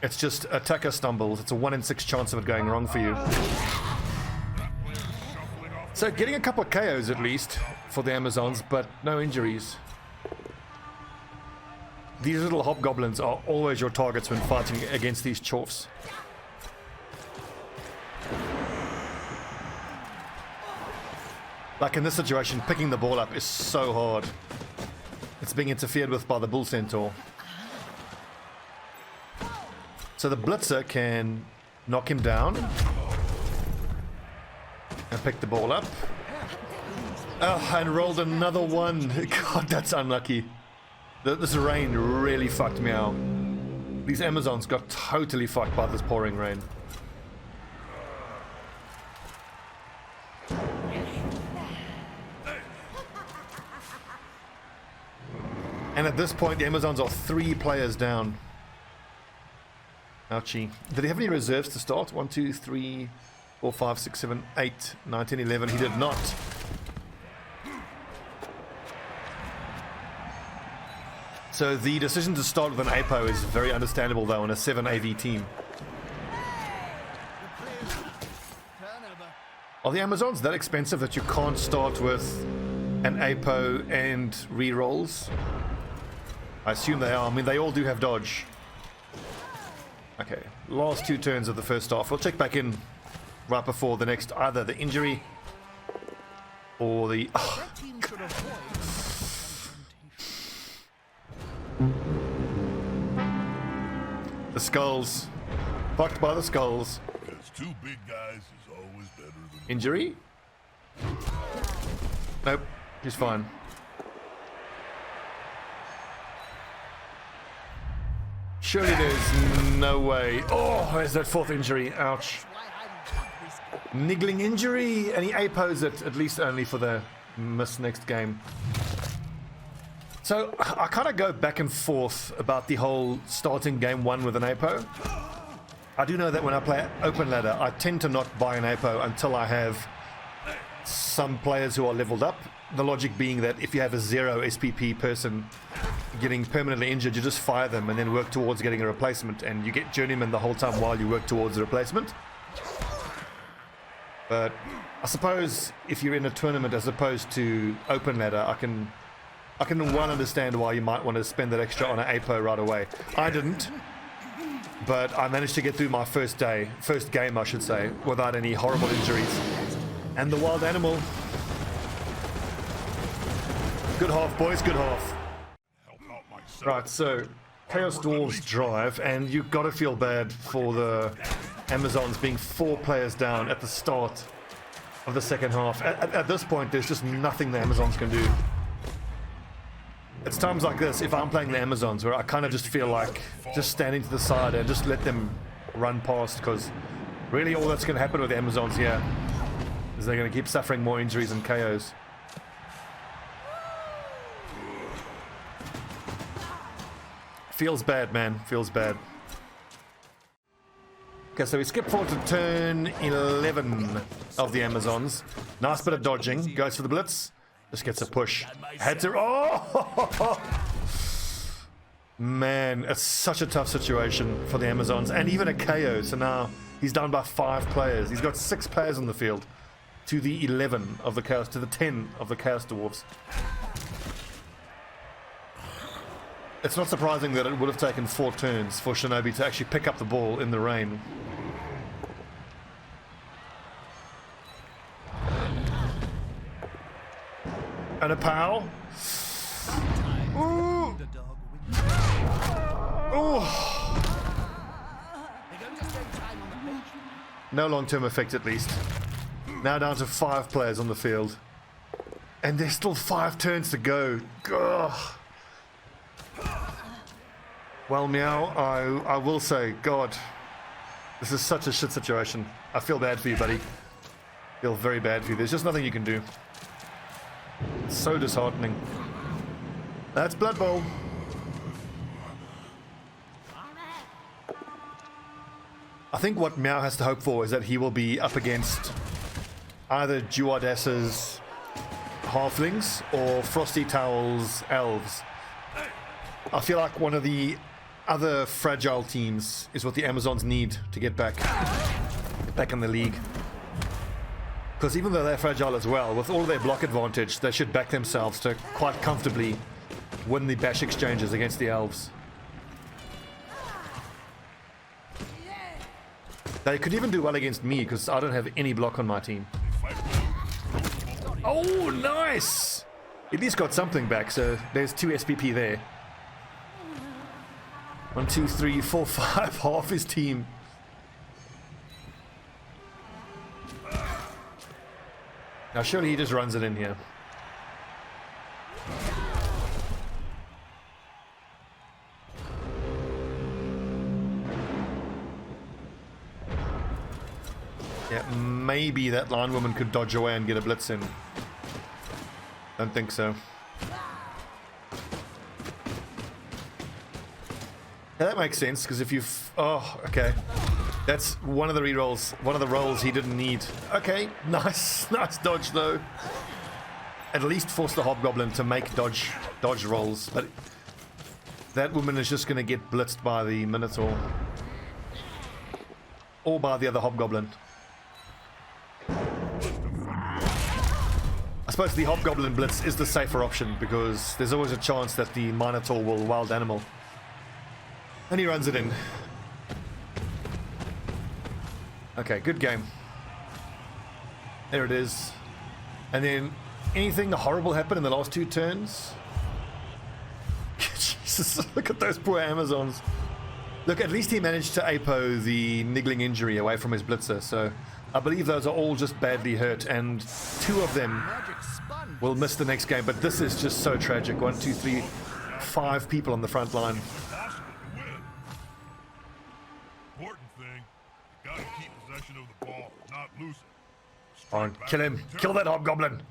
[SPEAKER 1] it's just attacker stumbles. It's a 1 in 6 chance of it going wrong for you. So getting a couple of KOs at least for the Amazons, but no injuries. These little hobgoblins are always your targets when fighting against these Dwarfs. Like in this situation, picking the ball up is so hard. It's being interfered with by the Bull Centaur. So the Blitzer can knock him down and pick the ball up. Oh, and rolled another 1. God, that's unlucky. This rain really fucked me out. These Amazons got totally fucked by this pouring rain. And at this point, the Amazons are 3 players down. Ouchie. Did he have any reserves to start? 1, 2, 3, 4, 5, 6, 7, 8, 9, 10, 11. He did not. So the decision to start with an APO is very understandable though on a 7 AV team. Are the Amazons that expensive that you can't start with an APO and rerolls? I assume they are. I mean, they all do have dodge. Okay, last 2 turns of the first half. We'll check back in right before the next, either the injury or the... Oh. The skulls. Fucked by the skulls.
[SPEAKER 3] Because 2 big guys is always better than...
[SPEAKER 1] Injury? Nope, he's fine. Surely there's no way. Oh, there's that 4th injury. Ouch. Niggling injury. And he APOs it, at least only for the miss next game. So I kind of go back and forth about the whole starting game 1 with an APO. I do know that when I play open ladder, I tend to not buy an APO until I have some players who are leveled up. The logic being that if you have a 0 SPP person getting permanently injured, you just fire them and then work towards getting a replacement, and you get journeyman the whole time while you work towards the replacement. But I suppose if you're in a tournament as opposed to open ladder, I can well understand why you might want to spend that extra on an APO right away. I didn't, but I managed to get through my first game I should say, without any horrible injuries. And the wild animal. Good half, boys, good half. Right, so Chaos Dwarves drive, and you've got to feel bad for the Amazons being 4 players down at the start of the second half. At this point, there's just nothing the Amazons can do. It's times like this, if I'm playing the Amazons, where I kind of just feel like just standing to the side and just let them run past, because really all that's going to happen with the Amazons here is they're going to keep suffering more injuries and KOs. Feels bad, man. Feels bad. Okay, so we skip forward to turn 11 of the Amazons. Nice bit of dodging. Goes for the blitz. Just gets a push. Had to... Oh! Man, it's such a tough situation for the Amazons. And even a KO. So now he's down by 5 players. He's got 6 players on the field. to the 11 of the Chaos, to the 10 of the Chaos Dwarfs. It's not surprising that it would have taken 4 turns for Shinobi to actually pick up the ball in the rain. And a pow. Ooh. Ooh. No long-term effect at least. Now down to 5 players on the field. And there's still 5 turns to go. Ugh. Well, Meow, I will say, God, this is such a shit situation. I feel bad for you, buddy. I feel very bad for you. There's just nothing you can do. It's so disheartening. That's Blood Bowl. I think what Meow has to hope for is that he will be up against either Duardas's Halflings or Frosty Towel's Elves. I feel like one of the other fragile teams is what the Amazons need to get back in the league. Because even though they're fragile as well, with all of their block advantage, they should back themselves to quite comfortably win the bash exchanges against the Elves. They could even do well against me because I don't have any block on my team. Oh, nice! At least got something back, so there's 2 SPP there. 1, 2, 3, 4, 5, half his team. Now surely he just runs it in here. Yeah, maybe that line woman could dodge away and get a blitz in. Don't think so. Yeah, that makes sense, because if you've... Oh, okay. That's one of the rerolls, one of the rolls he didn't need. Okay, nice, nice dodge though. At least force the Hobgoblin to make dodge rolls, but that woman is just going to get blitzed by the Minotaur. Or by the other Hobgoblin. I suppose the Hobgoblin blitz is the safer option, because there's always a chance that the Minotaur will wild animal. And he runs it in. Okay, good game. There it is. And then, anything horrible happened in the last 2 turns? Jesus, look at those poor Amazons. Look, at least he managed to APO the niggling injury away from his blitzer, so I believe those are all just badly hurt, and 2 of them will miss the next game, but this is just so tragic. 1, 2, 3, 5 people on the front line.
[SPEAKER 3] Of the ball, not lose it.
[SPEAKER 1] On, kill him. Kill that Hobgoblin.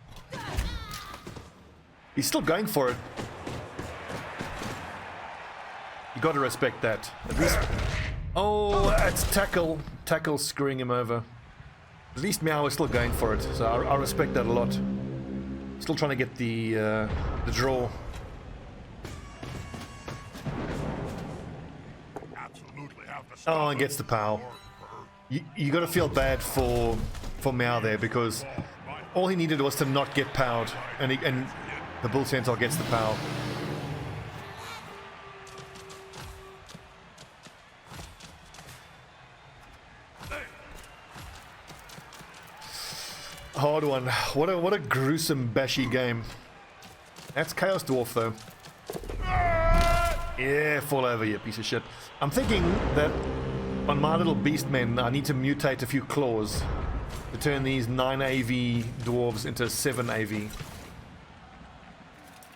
[SPEAKER 1] He's still going for it. You got to respect that. At least... Oh, it's tackle. Tackle screwing him over. At least Meow is still going for it, so I respect that a lot. Still trying to get the draw.
[SPEAKER 3] Absolutely have to
[SPEAKER 1] Oh, and gets the pow. You got to feel bad for Meow there, because all he needed was to not get powed, and the Bull Centaur gets the pow. Hard one. What a gruesome bashy game. That's Chaos Dwarf though. Yeah, fall over, you piece of shit. I'm thinking that on my little beast men, I need to mutate a few claws to turn these 9 AV dwarves into 7 AV.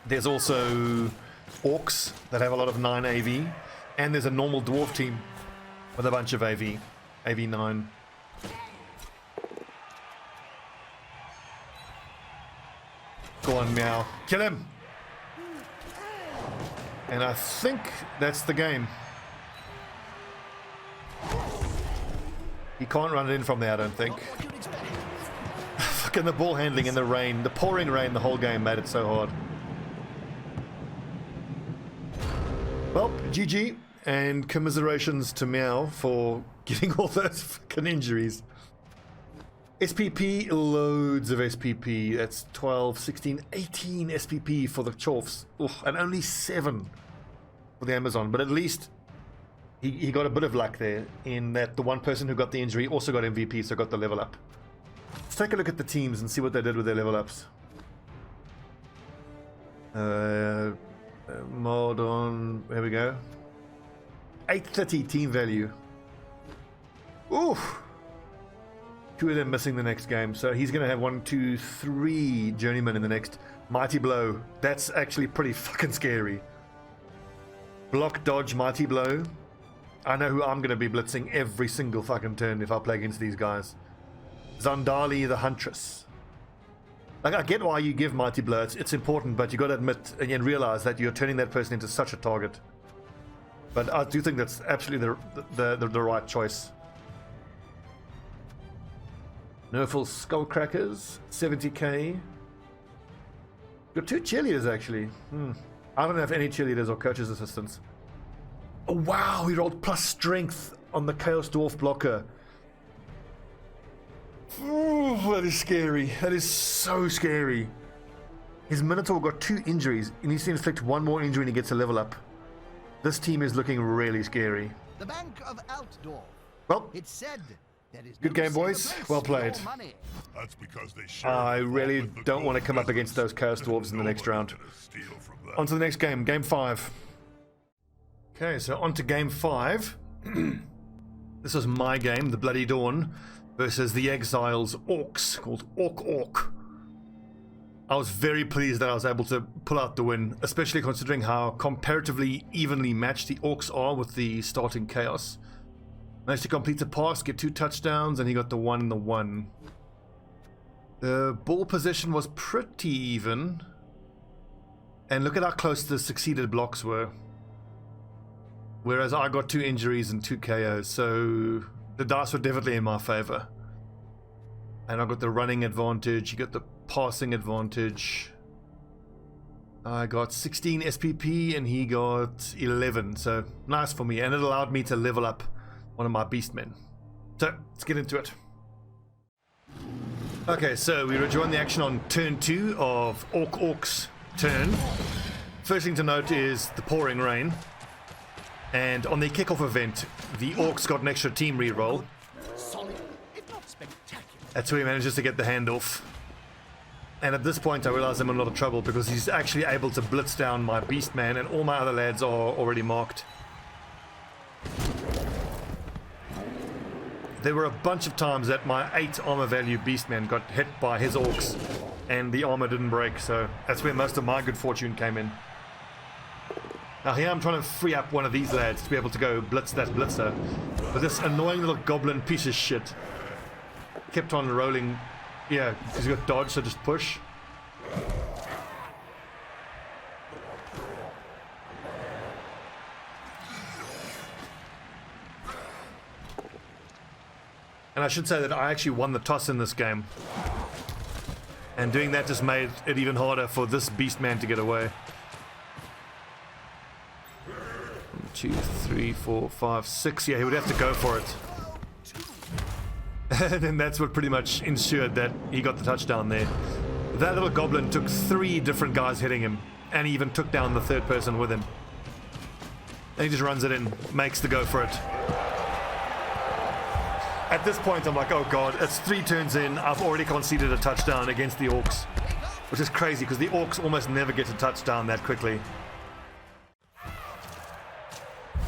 [SPEAKER 1] There's also orcs that have a lot of 9 AV, and there's a normal dwarf team with a bunch of AV 9. Go on, Meow. Kill him! And I think that's the game. He can't run it in from there, I don't think. Fucking the ball handling in the rain. The pouring rain the whole game made it so hard. Well, GG. And commiserations to Meow for getting all those fucking injuries. SPP, loads of SPP. That's 12, 16, 18 SPP for the Dwarfs. And only 7 for the Amazon. But at least he got a bit of luck there in that the one person who got the injury also got MVP, so got the level up. Let's take a look at the teams and see what they did with their level ups. Mordon, there we go. 830 team value. Oof. 2 of them missing the next game, so he's going to have 1, 2, 3 journeymen in the next. Mighty blow. That's actually pretty fucking scary. Block, dodge, mighty blow. I know who I'm going to be blitzing every single fucking turn if I play against these guys. Zandali the Huntress. Like, I get why you give mighty blow. It's important, but you got to admit and realize that you're turning that person into such a target. But I do think that's absolutely the right choice. Nerful Skullcrackers, 70k. Got 2 cheerleaders actually. I don't have any cheerleaders or coaches assistants. Oh wow, he rolled plus strength on the Chaos Dwarf blocker. Ooh, that is scary. That is so scary. His Minotaur got 2 injuries. He needs to inflict 1 more injury and he gets a level up. This team is looking really scary.
[SPEAKER 2] The Bank of Altdorf.
[SPEAKER 1] Well,
[SPEAKER 2] It's said there is
[SPEAKER 1] good
[SPEAKER 2] no
[SPEAKER 1] game, boys.
[SPEAKER 2] safer place
[SPEAKER 1] Well
[SPEAKER 2] for
[SPEAKER 1] played.
[SPEAKER 2] your money.
[SPEAKER 3] That's because they share
[SPEAKER 1] I
[SPEAKER 3] the
[SPEAKER 1] really
[SPEAKER 3] vault with the
[SPEAKER 1] don't want to
[SPEAKER 3] gold
[SPEAKER 1] come up against those Chaos
[SPEAKER 3] presents,
[SPEAKER 1] Dwarves in the next
[SPEAKER 3] nobody's
[SPEAKER 1] round.
[SPEAKER 3] gonna steal from them.
[SPEAKER 1] On to the next game, game 5. Okay, so on to game 5. This was my game, the Bloody Dawn, versus the Exiles Orcs, called Orc. I was very pleased that I was able to pull out the win, especially considering how comparatively evenly matched the Orcs are with the starting Chaos. Managed to complete the pass, get 2 touchdowns, and he got the 1-1. The ball possession was pretty even. And look at how close the succeeded blocks were. Whereas I got 2 injuries and 2 KOs, so the dice were definitely in my favor. And I got the running advantage, he got the passing advantage. I got 16 SPP and he got 11, so nice for me. And it allowed me to level up one of my beastmen. So, let's get into it. Okay, so we rejoin the action on turn 2 of Orcs turn. First thing to note is the pouring rain. And on the kickoff event, the Orcs got an extra team reroll.
[SPEAKER 2] Solid, if not spectacular.
[SPEAKER 1] That's where he manages to get the handoff. And at this point I realize I'm in a lot of trouble because he's actually able to blitz down my beastman and all my other lads are already marked. There were a bunch of times that my 8 armor value beastman got hit by his Orcs and the armor didn't break, so that's where most of my good fortune came in. Now here I'm trying to free up one of these lads to be able to go blitz that blitzer. But this annoying little goblin piece of shit kept on rolling. Yeah, because he got dodge, so just push. And I should say that I actually won the toss in this game. And doing that just made it even harder for this beastman to get away. 1, 2, 3, 4, 5, 6. Yeah, he would have to go for it. And then that's what pretty much ensured that he got the touchdown there. That little goblin took 3 different guys hitting him. And he even took down the 3rd person with him. And he just runs it in, makes the go for it. At this point, I'm like, oh god, it's 3 turns in. I've already conceded a touchdown against the Orcs. Which is crazy, because the Orcs almost never get a touchdown that quickly.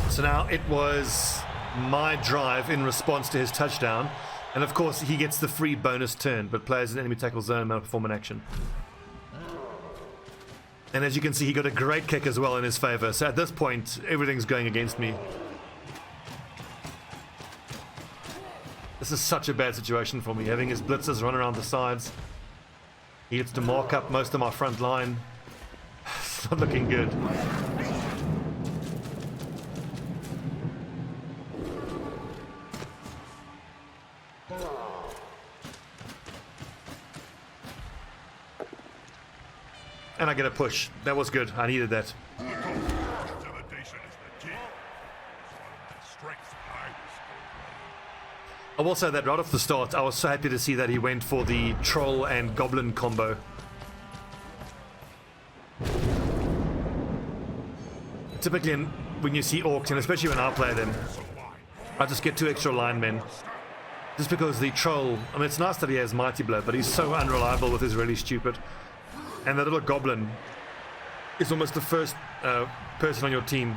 [SPEAKER 1] So now it was my drive in response to his touchdown. And of course, he gets the free bonus turn, but players in enemy tackle zone may perform an action. And as you can see, he got a great kick as well in his favor. So at this point, everything's going against me. This is such a bad situation for me, having his blitzers run around the sides. He gets to mark up most of my front line. It's not looking good. And I get a push. That was good. I needed that.
[SPEAKER 3] Intimidation is the key. It's one of my strengths I was
[SPEAKER 1] I will say that right off the start, I was so happy to see that he went for the troll and goblin combo. Typically, when you see orcs, and especially when I play them, I just get 2 extra linemen. Just because the troll, I mean, it's nice that he has Mighty Blow, but he's so unreliable with his really stupid. And the little goblin is almost the first person on your team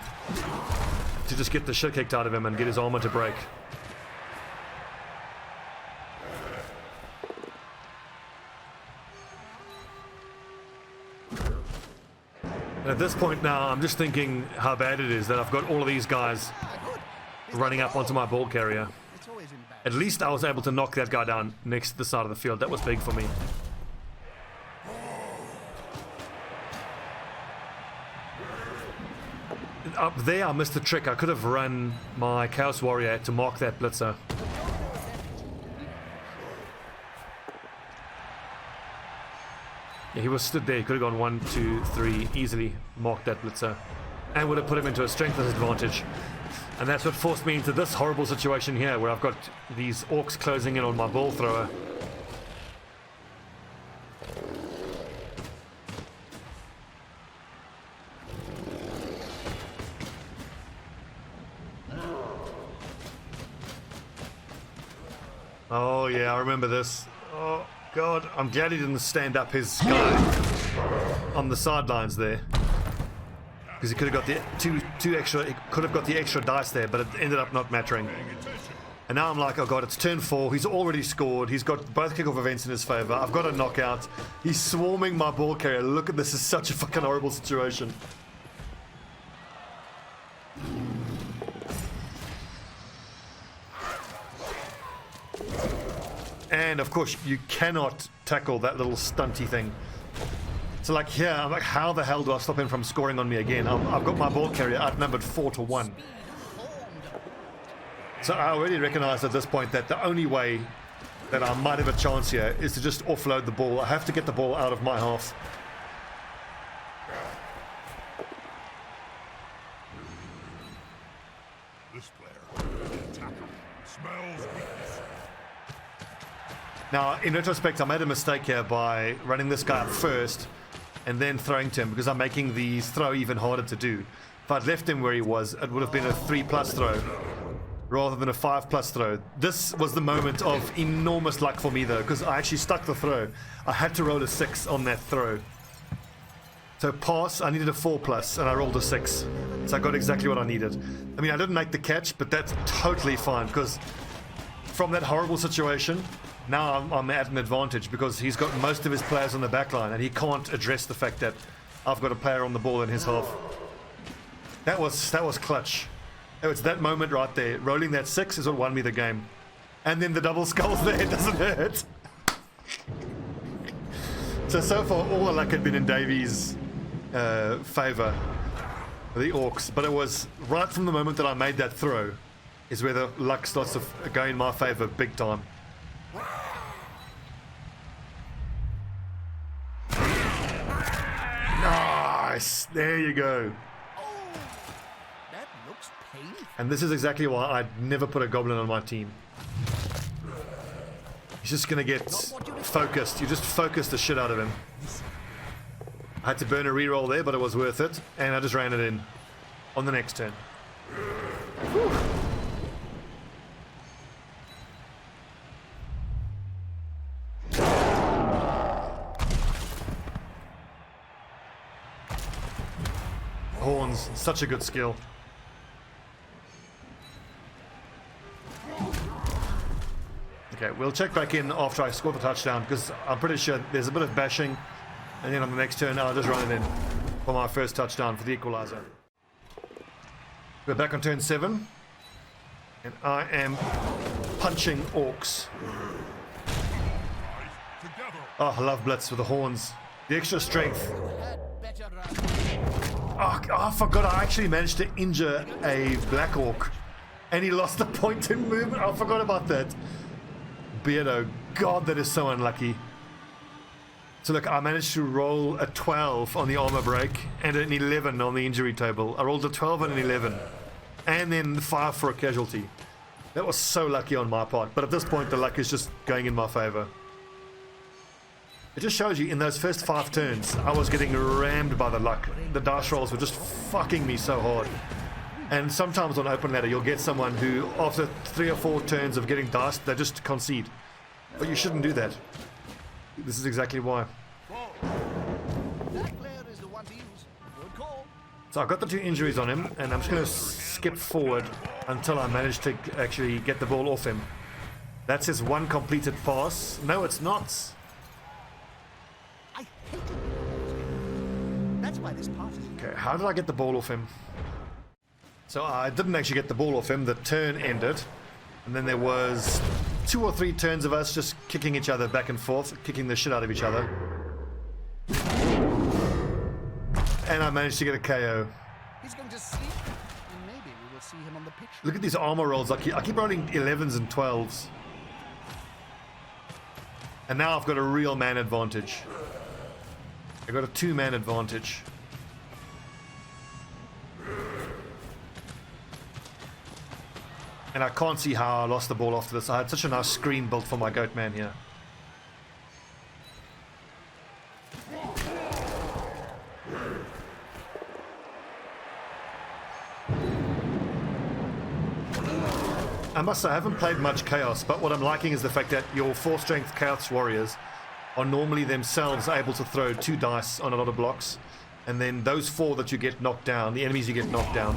[SPEAKER 1] to just get the shit kicked out of him and get his armor to break. And at this point now, I'm just thinking how bad it is that I've got all of these guys running up onto my ball carrier. At least I was able to knock that guy down next to the side of the field. That was big for me. Up there I missed the trick. I could have run my Chaos Warrior to mark that blitzer. Yeah, he was stood there. He could have gone 1, 2, 3, easily marked that blitzer, and would have put him into a strength disadvantage. And that's what forced me into this horrible situation here, where I've got these orcs closing in on my ball thrower. Oh yeah, I remember this. Oh god, I'm glad he didn't stand up his guy on the sidelines there, because he could have got the two extra. He could have got the extra dice there, but it ended up not mattering. And now I'm like, oh god, it's turn 4. He's already scored. He's got both kickoff events in his favor. I've got a knockout. He's swarming my ball carrier. Look at this. Is such a fucking horrible situation. And of course, you cannot tackle that little stunty thing. So like here, I'm like, how the hell do I stop him from scoring on me again? I've got my ball carrier outnumbered 4-1. So I already recognize at this point that the only way that I might have a chance here is to just offload the ball. I have to get the ball out of my half.
[SPEAKER 3] This player, attacker, smells weakness.
[SPEAKER 1] Now, in retrospect, I made a mistake here by running this guy up first and then throwing to him, because I'm making the throw even harder to do. If I'd left him where he was, it would have been a 3+ throw rather than a 5+ throw. This was the moment of enormous luck for me though, because I actually stuck the throw. I had to roll a 6 on that throw. So pass, I needed a 4+, and I rolled a 6. So I got exactly what I needed. I mean, I didn't make the catch, but that's totally fine, because from that horrible situation, now I'm at an advantage, because he's got most of his players on the back line, and he can't address the fact that I've got a player on the ball in his half. That was clutch. It's that moment right there. Rolling that 6 is what won me the game. And then the double skulls there, it doesn't hurt. So far, all the luck had been in Davy's favor, the Orcs. But it was right from the moment that I made that throw is where the luck starts to go in my favor big time. Nice! There you go.
[SPEAKER 2] That looks painful.
[SPEAKER 1] And this is exactly why I'd never put a goblin on my team. He's just gonna get focused. You just focus the shit out of him. I had to burn a reroll there, but it was worth it. And I just ran it in on the next turn. Whew. Horns, such a good skill. Okay, we'll check back in after I score the touchdown, because I'm pretty sure there's a bit of bashing, and then on the next turn I'll just run it in for my first touchdown for the equalizer. We're back on turn 7, and I am punching orcs. Oh, I love blitz with the horns. The extra strength. Oh, I forgot I actually managed to injure a black orc, and he lost the point in movement. I forgot about that. Beardo, God, that is so unlucky. So look, I managed to roll a 12 on the armor break and an 11 on the injury table. I rolled a 12 and an 11, and then 5 for a casualty. That was so lucky on my part, but at this point the luck is just going in my favor. It just shows you in those first 5 turns, I was getting rammed by the luck. The dice rolls were just fucking me so hard. And sometimes on open ladder, you'll get someone who, after 3 or 4 turns of getting diced, they just concede. But you shouldn't do that. This is exactly why.
[SPEAKER 2] That player is the one to use. Good call.
[SPEAKER 1] So I've got the 2 injuries on him, and I'm just going to skip forward until I manage to actually get the ball off him. That's his 1 completed pass. No, it's not.
[SPEAKER 2] I hate it. That's why this part is.
[SPEAKER 1] Okay, how did I get the ball off him? So I didn't actually get the ball off him. The turn ended, and then there was 2 or 3 turns of us just kicking each other back and forth, kicking the shit out of each other. And I managed to get a KO.
[SPEAKER 2] He's going to sleep, and maybe we will see him on the pitch.
[SPEAKER 1] Look at these armor rolls. I keep rolling 11s and 12s. And now I've got a real man advantage. I got a 2-man advantage. And I can't see how I lost the ball after this. I had such a nice screen built for my goat man here. I must say, I haven't played much Chaos, but what I'm liking is the fact that your 4-strength Chaos Warriors are normally themselves able to throw 2 dice on a lot of blocks, and then those 4 that you get knocked down, the enemies you get knocked down,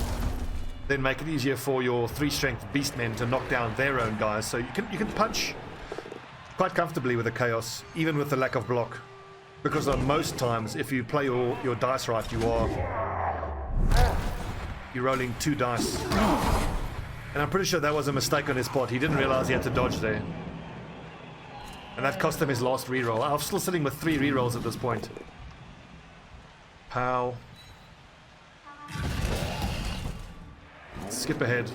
[SPEAKER 1] then make it easier for your 3-strength Beastmen to knock down their own guys. So you can punch quite comfortably with the Chaos, even with the lack of block, because on most times, if you play your dice right, you're rolling 2 dice. And I'm pretty sure that was a mistake on his part. He didn't realize he had to dodge there. And that cost him his last reroll. I'm still sitting with 3 rerolls at this point. Pow. Skip ahead.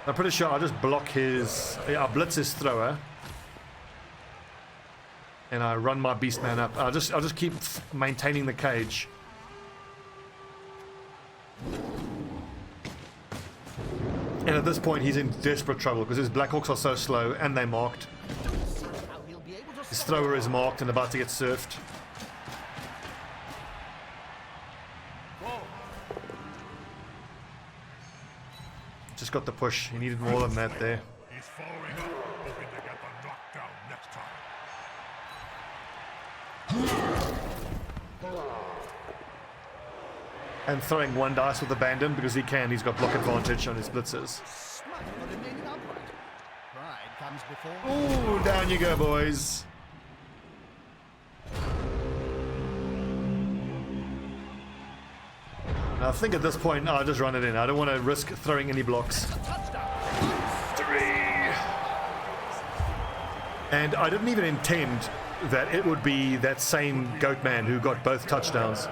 [SPEAKER 1] I'm pretty sure I'll just block his... I'll blitz his thrower. And I run my Beastman up. I'll just keep maintaining the cage. And at this point, he's in desperate trouble because his Black Hawks are so slow and they're marked. His thrower is marked and about to get surfed. Just got the push. He needed more than that there.
[SPEAKER 3] He's following up, hoping to get the knockdown next time.
[SPEAKER 1] And throwing 1 dice with abandon because he can. He's got block advantage on his blitzers.
[SPEAKER 2] Smart for remaining upright. Pride comes before.
[SPEAKER 1] Ooh, down you go, boys. I think at this point, I'll just run it in. I don't want to risk throwing any blocks. 3. And I didn't even intend that it would be that same goat man who got both touchdowns.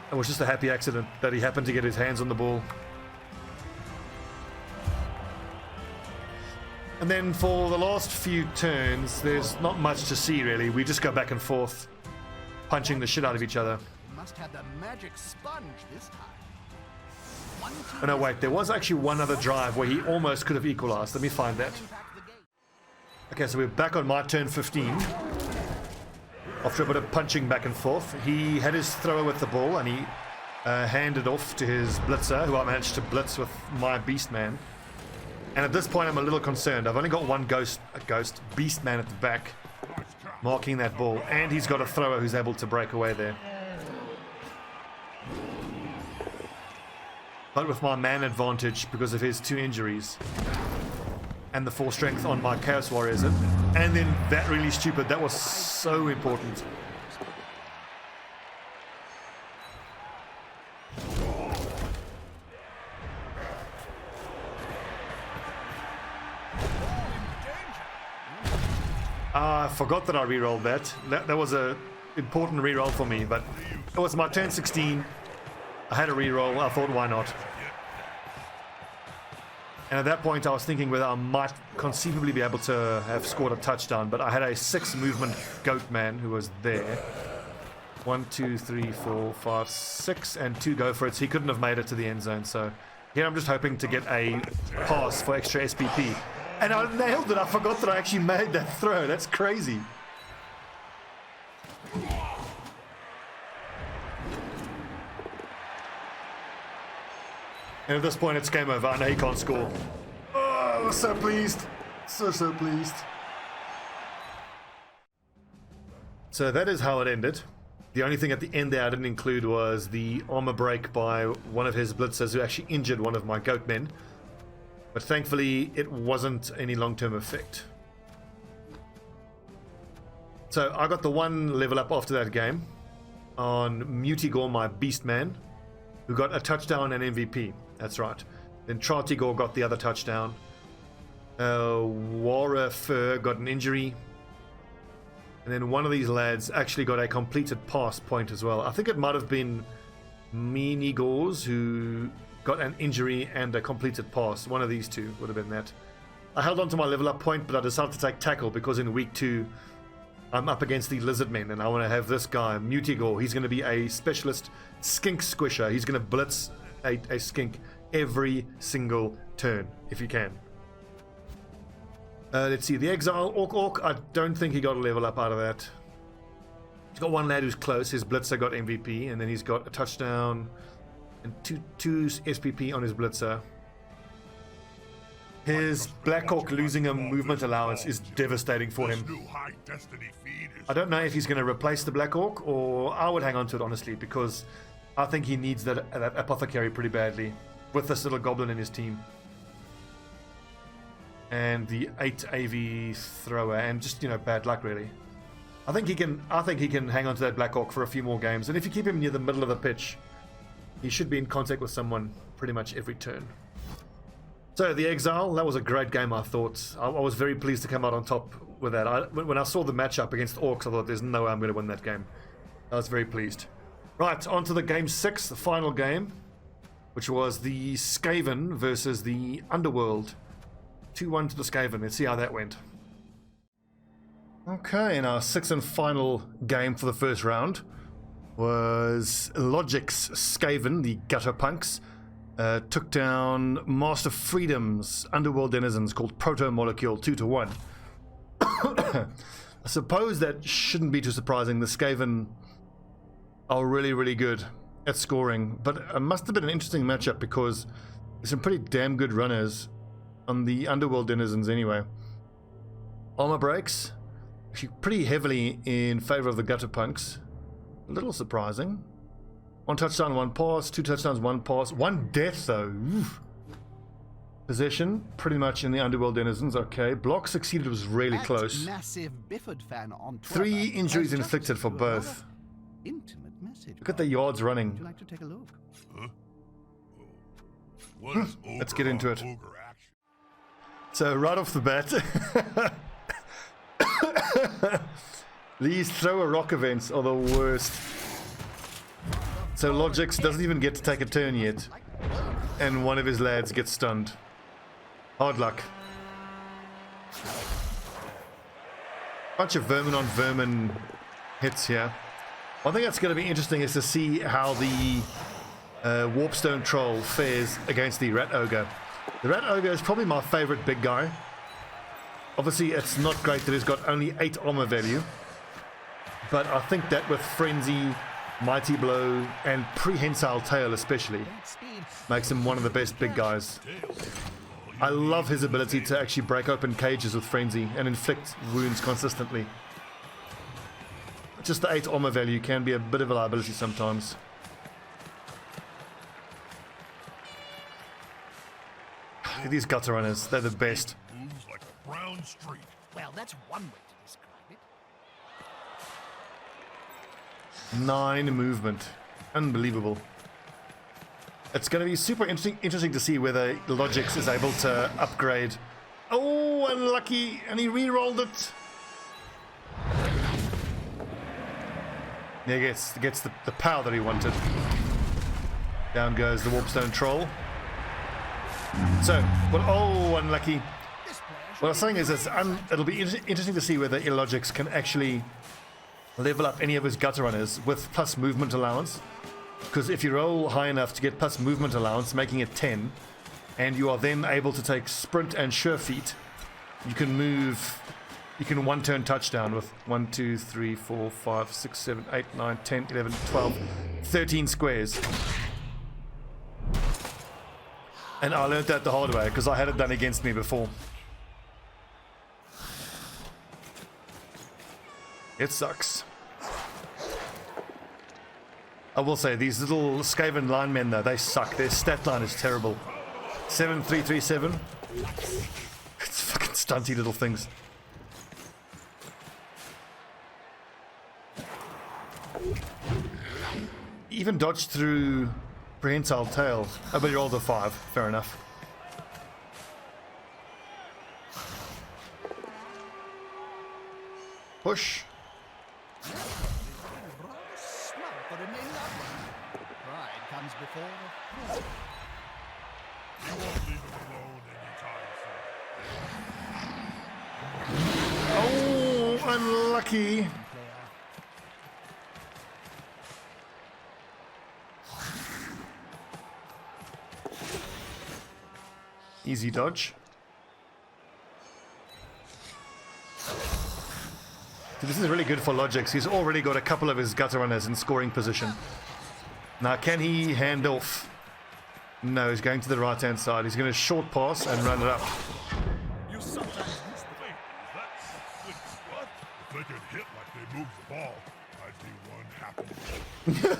[SPEAKER 1] It was just a happy accident that he happened to get his hands on the ball. And then for the last few turns, there's not much to see really. We just go back and forth, punching the shit out of each other.
[SPEAKER 2] Must have the magic sponge this time.
[SPEAKER 1] Oh no, wait, there was actually one other drive where he almost could have equalized. Let me find that. Okay, so we're back on my turn 15. After a bit of punching back and forth, he had his thrower with the ball and he handed off to his blitzer, who I managed to blitz with my Beastman. And at this point, I'm a little concerned. I've only got one Beastman at the back, marking that ball, and he's got a thrower who's able to break away there. But with my man advantage because of his 2 injuries and the 4 strength on my Chaos Warriors, and then that really stupid, that was so important. I forgot that I rerolled that. That was a important reroll for me, but it was my turn 16. I had a reroll. I thought, why not? And at that point, I was thinking whether I might conceivably be able to have scored a touchdown, but I had a 6 movement goat man who was there. 1, 2, 3, 4, 5, 6, and 2 go for it. So he couldn't have made it to the end zone. So Here I'm just hoping to get a pass for extra SPP. And I nailed it. I forgot that I actually made that throw. That's crazy. And at this point, it's game over. I know he can't score. Oh, I was so pleased. So pleased. So that is how it ended. The only thing at the end there I didn't include was the armor break by one of his blitzers who actually injured one of my goat men. But thankfully, it wasn't any long-term effect. So I got the one level up after that game on Mutigor, my beast man, who got a touchdown and MVP. That's right. Then Chartigor got the other touchdown. Warhammer got an injury. And then one of these lads actually got a completed pass point as well. I think it might have been Minigors who got an injury and a completed pass. One of these two would have been that. I held on to my level up point, but I decided to take tackle because in week 2 I'm up against the lizard men and I want to have this guy, Mutigor. He's going to be a specialist skink squisher. He's going to blitz a skink every single turn if you can. Let's see, the Exile, Orc, I don't think he got a level up out of that. He's got one lad who's close, his Blitzer got MVP, and then he's got a touchdown and two SPP on his Blitzer. His Black Orc losing a movement allowance is devastating for him. I don't know if he's going to replace the Black Orc, or I would hang on to it honestly, because I think he needs that Apothecary pretty badly, with this little goblin in his team. And the 8 AV thrower, and just, you know, bad luck really. I think he can hang on to that Black Orc for a few more games, and if you keep him near the middle of the pitch, he should be in contact with someone pretty much every turn. So the Exile, that was a great game. I thought I was very pleased to come out on top with that. When I saw the matchup against Orcs, I thought there's no way I'm going to win that game. I was very pleased. Right, on to the game 6, the final game, which was the Skaven versus the Underworld. 2-1 to the Skaven. Let's see how that went. Okay, and our 6th and final game for the first round was Logic's Skaven, the Gutter Punks, took down Master Freedom's Underworld Denizens called Proto Molecule 2-1. I suppose that shouldn't be too surprising. The Skaven are really, really good at scoring, but it must have been an interesting matchup because there's some pretty damn good runners on the Underworld Denizens anyway. Armor breaks actually pretty heavily in favor of the Gutter Punks. A little surprising. 1 touchdown, 1 pass, 2 touchdowns, 1 pass, 1 death though. Oof. Possession pretty much in the Underworld Denizens. Okay, block succeeded, was really close.
[SPEAKER 2] Massive Bifford fan on
[SPEAKER 1] 3 injuries inflicted for both.
[SPEAKER 2] Intimate message.
[SPEAKER 1] Look at the yards running.
[SPEAKER 2] Would you like to take a look?
[SPEAKER 3] Huh? What is
[SPEAKER 1] Let's get into it.
[SPEAKER 3] ogre action?
[SPEAKER 1] So right off the bat, these throw a rock events are the worst. So Logix doesn't even get to take a turn yet, and one of his lads gets stunned. Hard luck. Bunch of vermin on vermin hits here. One thing that's going to be interesting is to see how the Warpstone Troll fares against the Rat Ogre. The Rat Ogre is probably my favorite big guy. Obviously, it's not great that he's got only 8 armor value, but I think that with Frenzy, Mighty Blow, and Prehensile Tail especially, makes him one of the best big guys. I love his ability to actually break open cages with Frenzy and inflict wounds consistently. Just the 8 armor value can be a bit of a liability sometimes. Look at these gutter runners, they're the best.
[SPEAKER 3] Moves like a brown streak.
[SPEAKER 2] Well, that's one way to describe it.
[SPEAKER 1] 9 movement. Unbelievable. It's going to be super interesting to see whether Logix is able to upgrade. Oh, unlucky, and he re-rolled it. He gets the power that he wanted. Down goes the Warpstone Troll. So, well, oh, unlucky. What I was saying is it'll be interesting to see whether Illogix can actually level up any of his gutter runners with plus movement allowance, Because if you roll high enough to get plus movement allowance, making it 10, and you are then able to take sprint and sure feet, you can move, you can one turn touchdown with 1, 2, 3, 4, 5, 6, 7, 8, 9, 10, 11, 12, 13 squares. And I learned that the hard way because I had it done against me before. It sucks. I will say, these little Skaven linemen though, they suck. Their stat line is terrible. 7337. It's fucking stunty little things. Even dodged through prehensile tail. Oh, but you rolled a 5. Fair enough. Push.
[SPEAKER 2] Pride comes before the fall.
[SPEAKER 3] You won't leave him alone anytime soon.
[SPEAKER 1] Oh, unlucky. Easy dodge. So this is really good for Logix. He's already got a couple of his gutter runners in scoring position. Now, can he hand off? No, he's going to the right-hand side. He's going to short pass and run it up.
[SPEAKER 3] You sometimes miss the thing. What? If they could hit like they moved the ball, I'd be one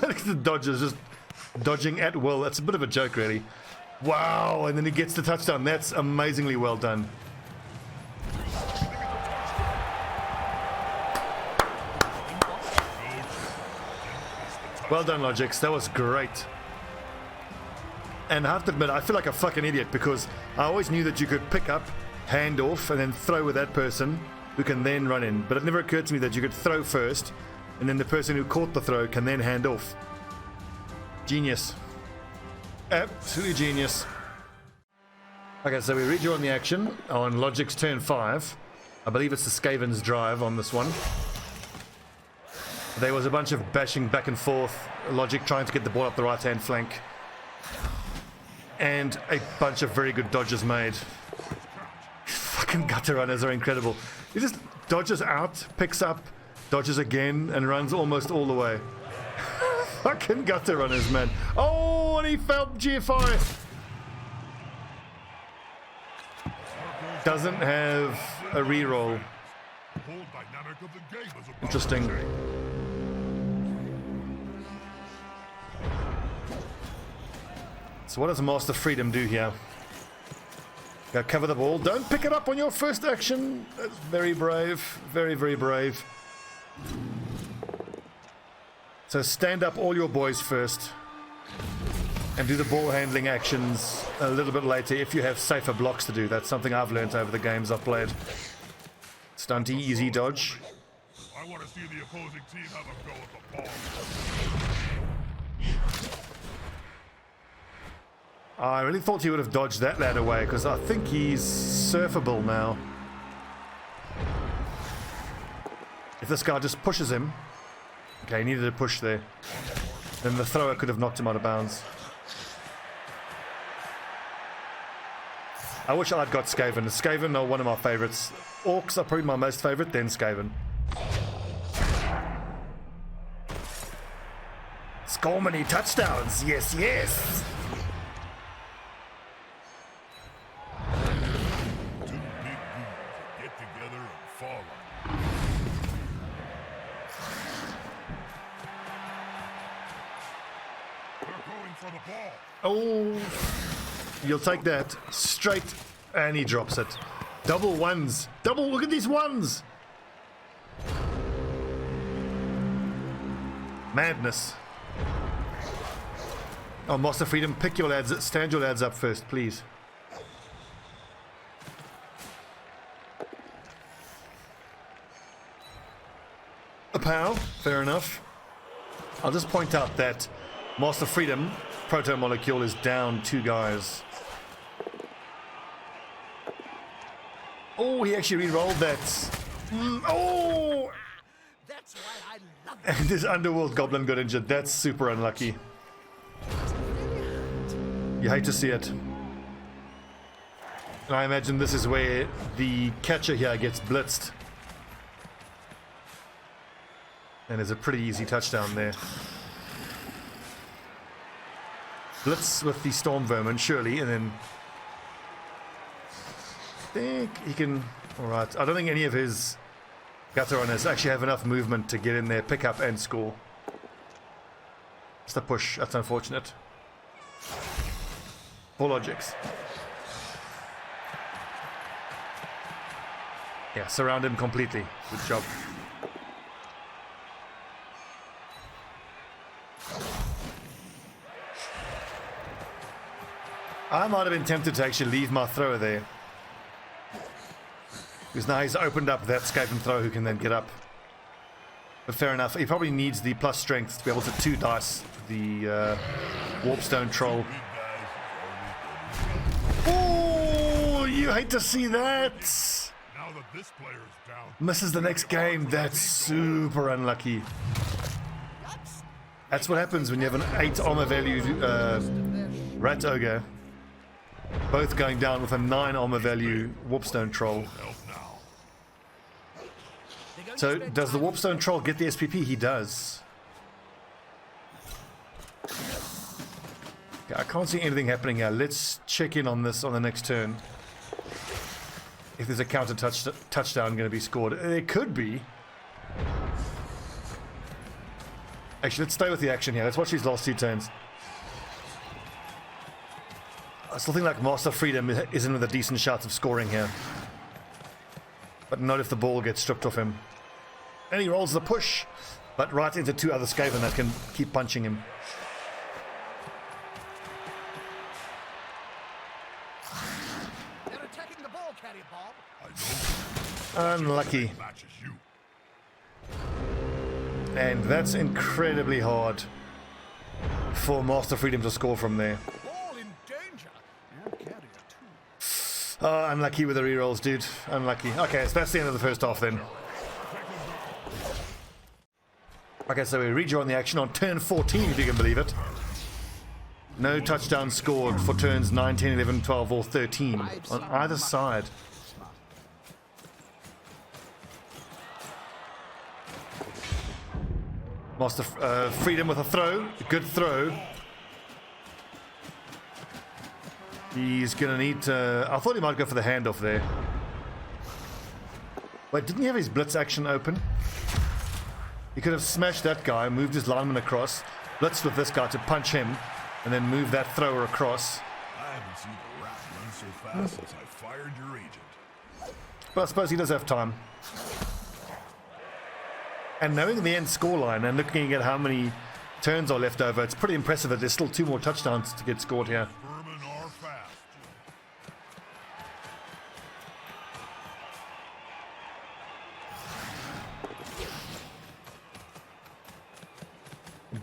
[SPEAKER 3] happy.
[SPEAKER 1] The Dodgers just dodging at will. That's a bit of a joke, really. Wow, and then he gets the touchdown. That's amazingly well done. Well done, Logix. That was great. And I have to admit, I feel like a fucking idiot because I always knew that you could pick up, hand off, and then throw with that person who can then run in. But it never occurred to me that you could throw first, and then the person who caught the throw can then hand off. Genius. Absolutely genius. Okay, so we read you on the action on Logic's turn 5. I believe it's the Skaven's drive on this one. There was a bunch of bashing back and forth, Logic trying to get the ball up the right-hand flank. And a bunch of very good dodges made. Fucking gutter runners are incredible. He just dodges out, picks up, dodges again, and runs almost all the way. Fucking gutter runners, man. Oh, and he felt GFI. Doesn't have a reroll. Interesting. So what does Master Freedom do here? Gotta cover the ball. Don't pick it up on your first action. That's very brave. Very, very brave. So stand up all your boys first. And do the ball handling actions a little bit later if you have safer blocks to do. That's something I've learned over the games I've played. Stunty, easy dodge.
[SPEAKER 3] I want to see the opposing team have a go at the ball.
[SPEAKER 1] I really thought he would have dodged that lad away because I think he's surfable now. If this guy just pushes him. Okay, he needed a push there. Then the thrower could have knocked him out of bounds. I wish I'd got Skaven. Skaven are one of my favorites. Orcs are probably my most favorite, then Skaven. Score many touchdowns. Yes, yes.
[SPEAKER 3] Two big dudes get together and fall on. They're going for the ball.
[SPEAKER 1] Oh, you'll take that straight, and he drops it. Double ones. Double, look at these ones. Madness. Oh, Master Freedom, pick your lads, stand your lads up first, please. A pow, fair enough. I'll just point out that Master Freedom, Proto Molecule, is down 2 guys. Oh, he actually re-rolled that. Oh!
[SPEAKER 2] That's why I love
[SPEAKER 1] And his Underworld Goblin got injured. That's super unlucky. You hate to see it. And I imagine this is where the catcher here gets blitzed. And there's a pretty easy touchdown there. Blitz with the Storm Vermin, surely, and then... I think he can... Alright, I don't think any of his gutter runners actually have enough movement to get in there, pick up and score. It's the push, that's unfortunate. Four logics. Yeah, surround him completely. Good job. I might have been tempted to actually leave my thrower there. Because now he's opened up that Skaven thrower who can then get up. But fair enough. He probably needs the plus strength to be able to 2-dice the Warpstone Troll. Oh, you hate to see that!
[SPEAKER 3] Now that this player is down,
[SPEAKER 1] Misses the next game. That's super unlucky. That's what happens when you have an 8 armor value Rat Ogre. Both going down with a 9 armor value Warpstone Troll. So, does the Warpstone Troll get the SPP? He does. Okay, I can't see anything happening here. Let's check in on this on the next turn. If there's a counter touchdown going to be scored. It could be. Actually, let's stay with the action here. Let's watch these last 2 turns. I still think like Master Freedom is in with a decent shot of scoring here. But not if the ball gets stripped off him. And he rolls the push, but right into 2 other Skaven that can keep punching him.
[SPEAKER 2] They're attacking the ball carrier, Bob.
[SPEAKER 1] Unlucky. And that's incredibly hard for Master Freedom to score from there.
[SPEAKER 2] Ball in danger. And carrier too.
[SPEAKER 1] Oh, unlucky with the rerolls, dude. Unlucky. Okay, so that's the end of the first half then. Okay, so we rejoin the action on turn 14, if you can believe it. No touchdowns scored for turns 9, 10, 11, 12, or 13 on either side. Master Freedom with a throw. Good throw. He's going to need to... I thought he might go for the handoff there. Wait, didn't he have his blitz action open? He could have smashed that guy, moved his lineman across, blitzed with this guy to punch him, and then move that thrower across.
[SPEAKER 3] I haven't seen the rat run so fast since I fired your agent.
[SPEAKER 1] But I suppose he does have time. And knowing the end scoreline and looking at how many turns are left over, it's pretty impressive that there's still 2 more touchdowns to get scored here.
[SPEAKER 3] Vermin are fast.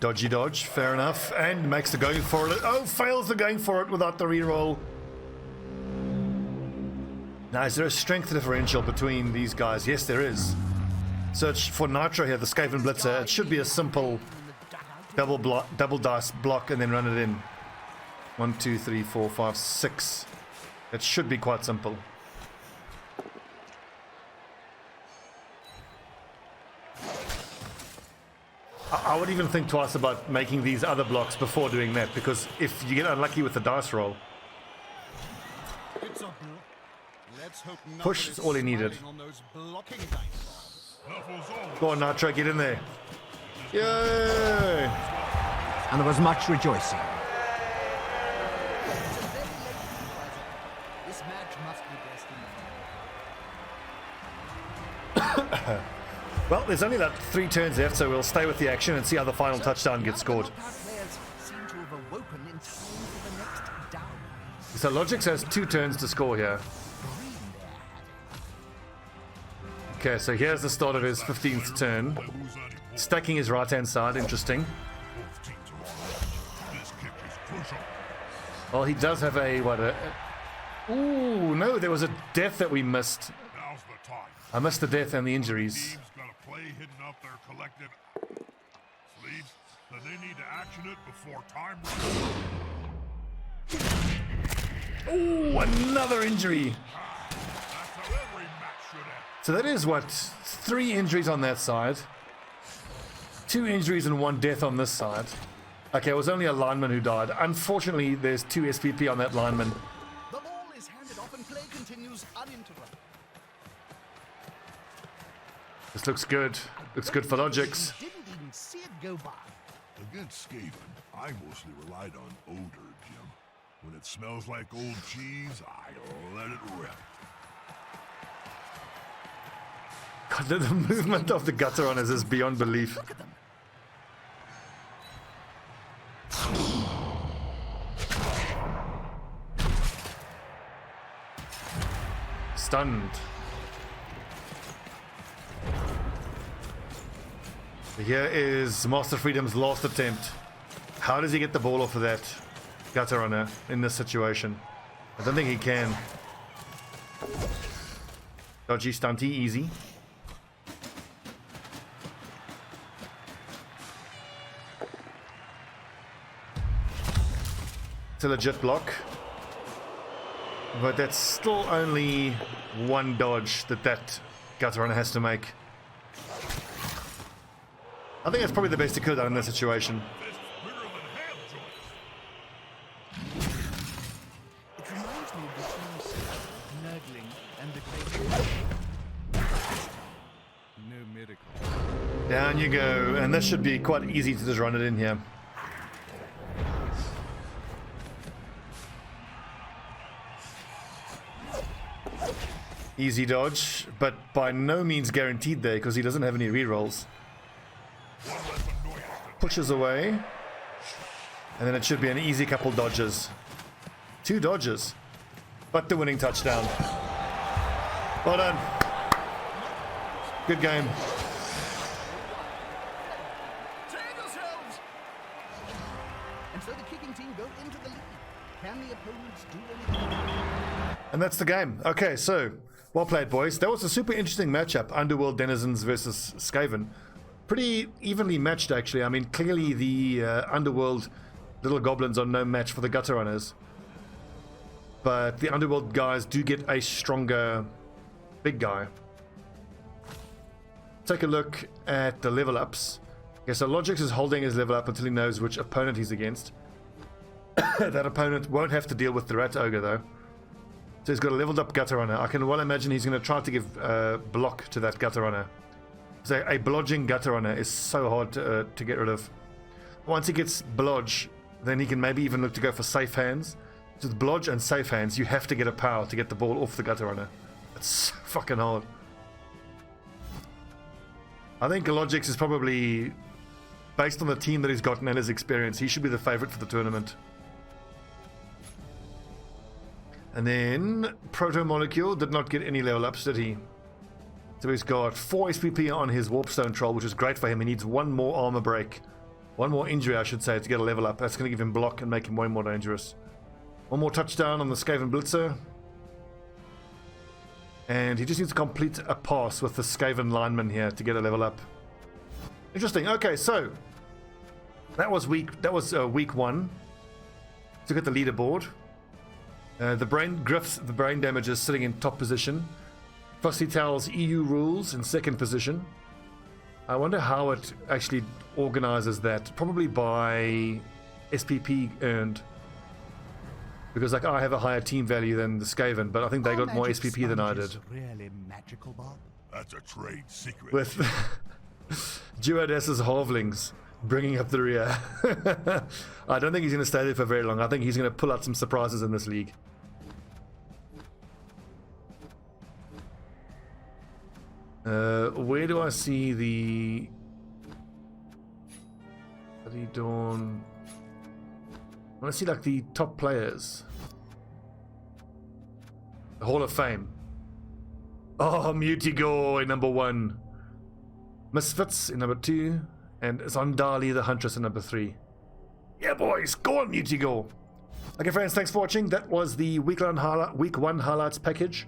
[SPEAKER 1] Dodgy dodge, fair enough. And makes the going for it. Oh, fails the going for it without the reroll. Now, is there a strength differential between these guys? Yes, there is. Search for Nitro here, the Skaven Blitzer. It should be a simple double dice block and then run it in. 1, 2, 3, 4, 5, 6. It should be quite simple. I would even think twice about making these other blocks before doing that, because if you get unlucky with the dice roll, push is all he needed. Go on, Nitro, get in there. Yay!
[SPEAKER 4] And there was much rejoicing.
[SPEAKER 2] This match must be destined.
[SPEAKER 1] Well, there's only like 3 turns left, so we'll stay with the action and see how the final touchdown gets scored.
[SPEAKER 2] Players seem to have awoken in time for the next down.
[SPEAKER 1] So Logix has 2 turns to score here. Okay, so here's the start of his 15th turn. Stacking his right-hand side, interesting. Well, he does have a, what, ooh, no, there was a death that we missed.
[SPEAKER 3] Now's the time.
[SPEAKER 1] I missed the death and the injuries.
[SPEAKER 3] Teams got a play hidden up their collective sleeves, then they need to action it before time runs.
[SPEAKER 1] Ooh, another injury.
[SPEAKER 3] That's how every match should end.
[SPEAKER 1] So that is what, 3 injuries on that side, 2 injuries and 1 death on this side. Okay, it was only a lineman who died. Unfortunately, there's 2 SPP on that lineman.
[SPEAKER 2] The ball is handed off and play continues uninterrupted.
[SPEAKER 1] This looks good. Looks good for Logics.
[SPEAKER 2] He didn't even see it go by.
[SPEAKER 3] Against Skaven, I mostly relied on odor, Jim. When it smells like old cheese, I let it rip.
[SPEAKER 1] God, the movement of the gutter runners is beyond belief.
[SPEAKER 2] Look at them.
[SPEAKER 1] Stunned. Here is Master Freedom's last attempt. How does he get the ball off of that gutter runner in this situation? I don't think he can. Dodgy, stunty, easy. It's a legit block. But that's still only 1 dodge that gutter runner has to make. I think that's probably the best he could have done in that situation.
[SPEAKER 3] This is bigger than ham joints.
[SPEAKER 2] It reminds me of the film Nurgling and the Great. No miracle.
[SPEAKER 1] Down you go, and this should be quite easy to just run it in here. Easy dodge, but by no means guaranteed there because he doesn't have any rerolls. Pushes away, and then it should be an easy couple dodges. 2 dodges, but the winning touchdown. Well done. Good game.
[SPEAKER 2] Save yourselves! And so the kicking team go into the lead. Can the opponents do anything?
[SPEAKER 1] And that's the game. Okay, so well played, boys. That was a super interesting matchup. Underworld Denizens versus Skaven. Pretty evenly matched, actually. I mean, clearly the Underworld little goblins are no match for the gutter runners. But the Underworld guys do get a stronger big guy. Take a look at the level ups. Okay, so Logix is holding his level up until he knows which opponent he's against. That opponent won't have to deal with the Rat Ogre, though. So he's got a leveled up gutter runner. I can well imagine he's going to try to give block to that gutter runner. So a blodging gutter runner is so hard to get rid of. Once he gets blodge, then he can maybe even look to go for safe hands. So with blodge and safe hands, you have to get a power to get the ball off the gutter runner. It's so fucking hard. I think Logix is probably, based on the team that he's gotten and his experience, he should be the favorite for the tournament. And then Proto Molecule did not get any level ups, did he? So he's got 4 SPP on his Warpstone Troll, which is great for him. He needs 1 more armor break. 1 more injury, I should say, to get a level up. That's going to give him block and make him way more dangerous. 1 more touchdown on the Skaven Blitzer. And he just needs to complete a pass with the Skaven lineman here to get a level up. Interesting. Okay, so that was week 1. Look at the leaderboard. The brain damage is sitting in top position. Frosty Towels EU rules in 2nd position. I wonder how it actually organizes that. Probably by SPP earned. Because like I have a higher team value than the Skaven, but I think they got more SPP than I did.
[SPEAKER 2] Really magical, Bob?
[SPEAKER 3] That's a trade secret.
[SPEAKER 1] With Duodessa's halflings bringing up the rear. I don't think he's going to stay there for very long. I think he's going to pull out some surprises in this league. Where do I see the Bloody Dawn? I want to see like the top players. The Hall of Fame. Oh, Mutigor in number 1. Misfits in number 2. And Zondali the Huntress in number 3. Yeah, boys, go on, Mutigor. Okay, friends, thanks for watching. That was the week 1 highlights package.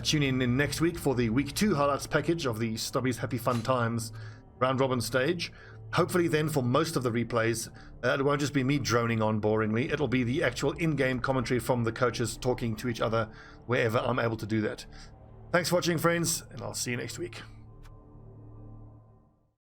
[SPEAKER 1] Tune in next week for the week 2 highlights package of the Stobbie's Happy Fun Times round robin stage. Hopefully then for most of the replays, it won't just be me droning on boringly. It'll be the actual in-game commentary from the coaches talking to each other wherever I'm able to do that. Thanks for watching, friends, and I'll see you next week.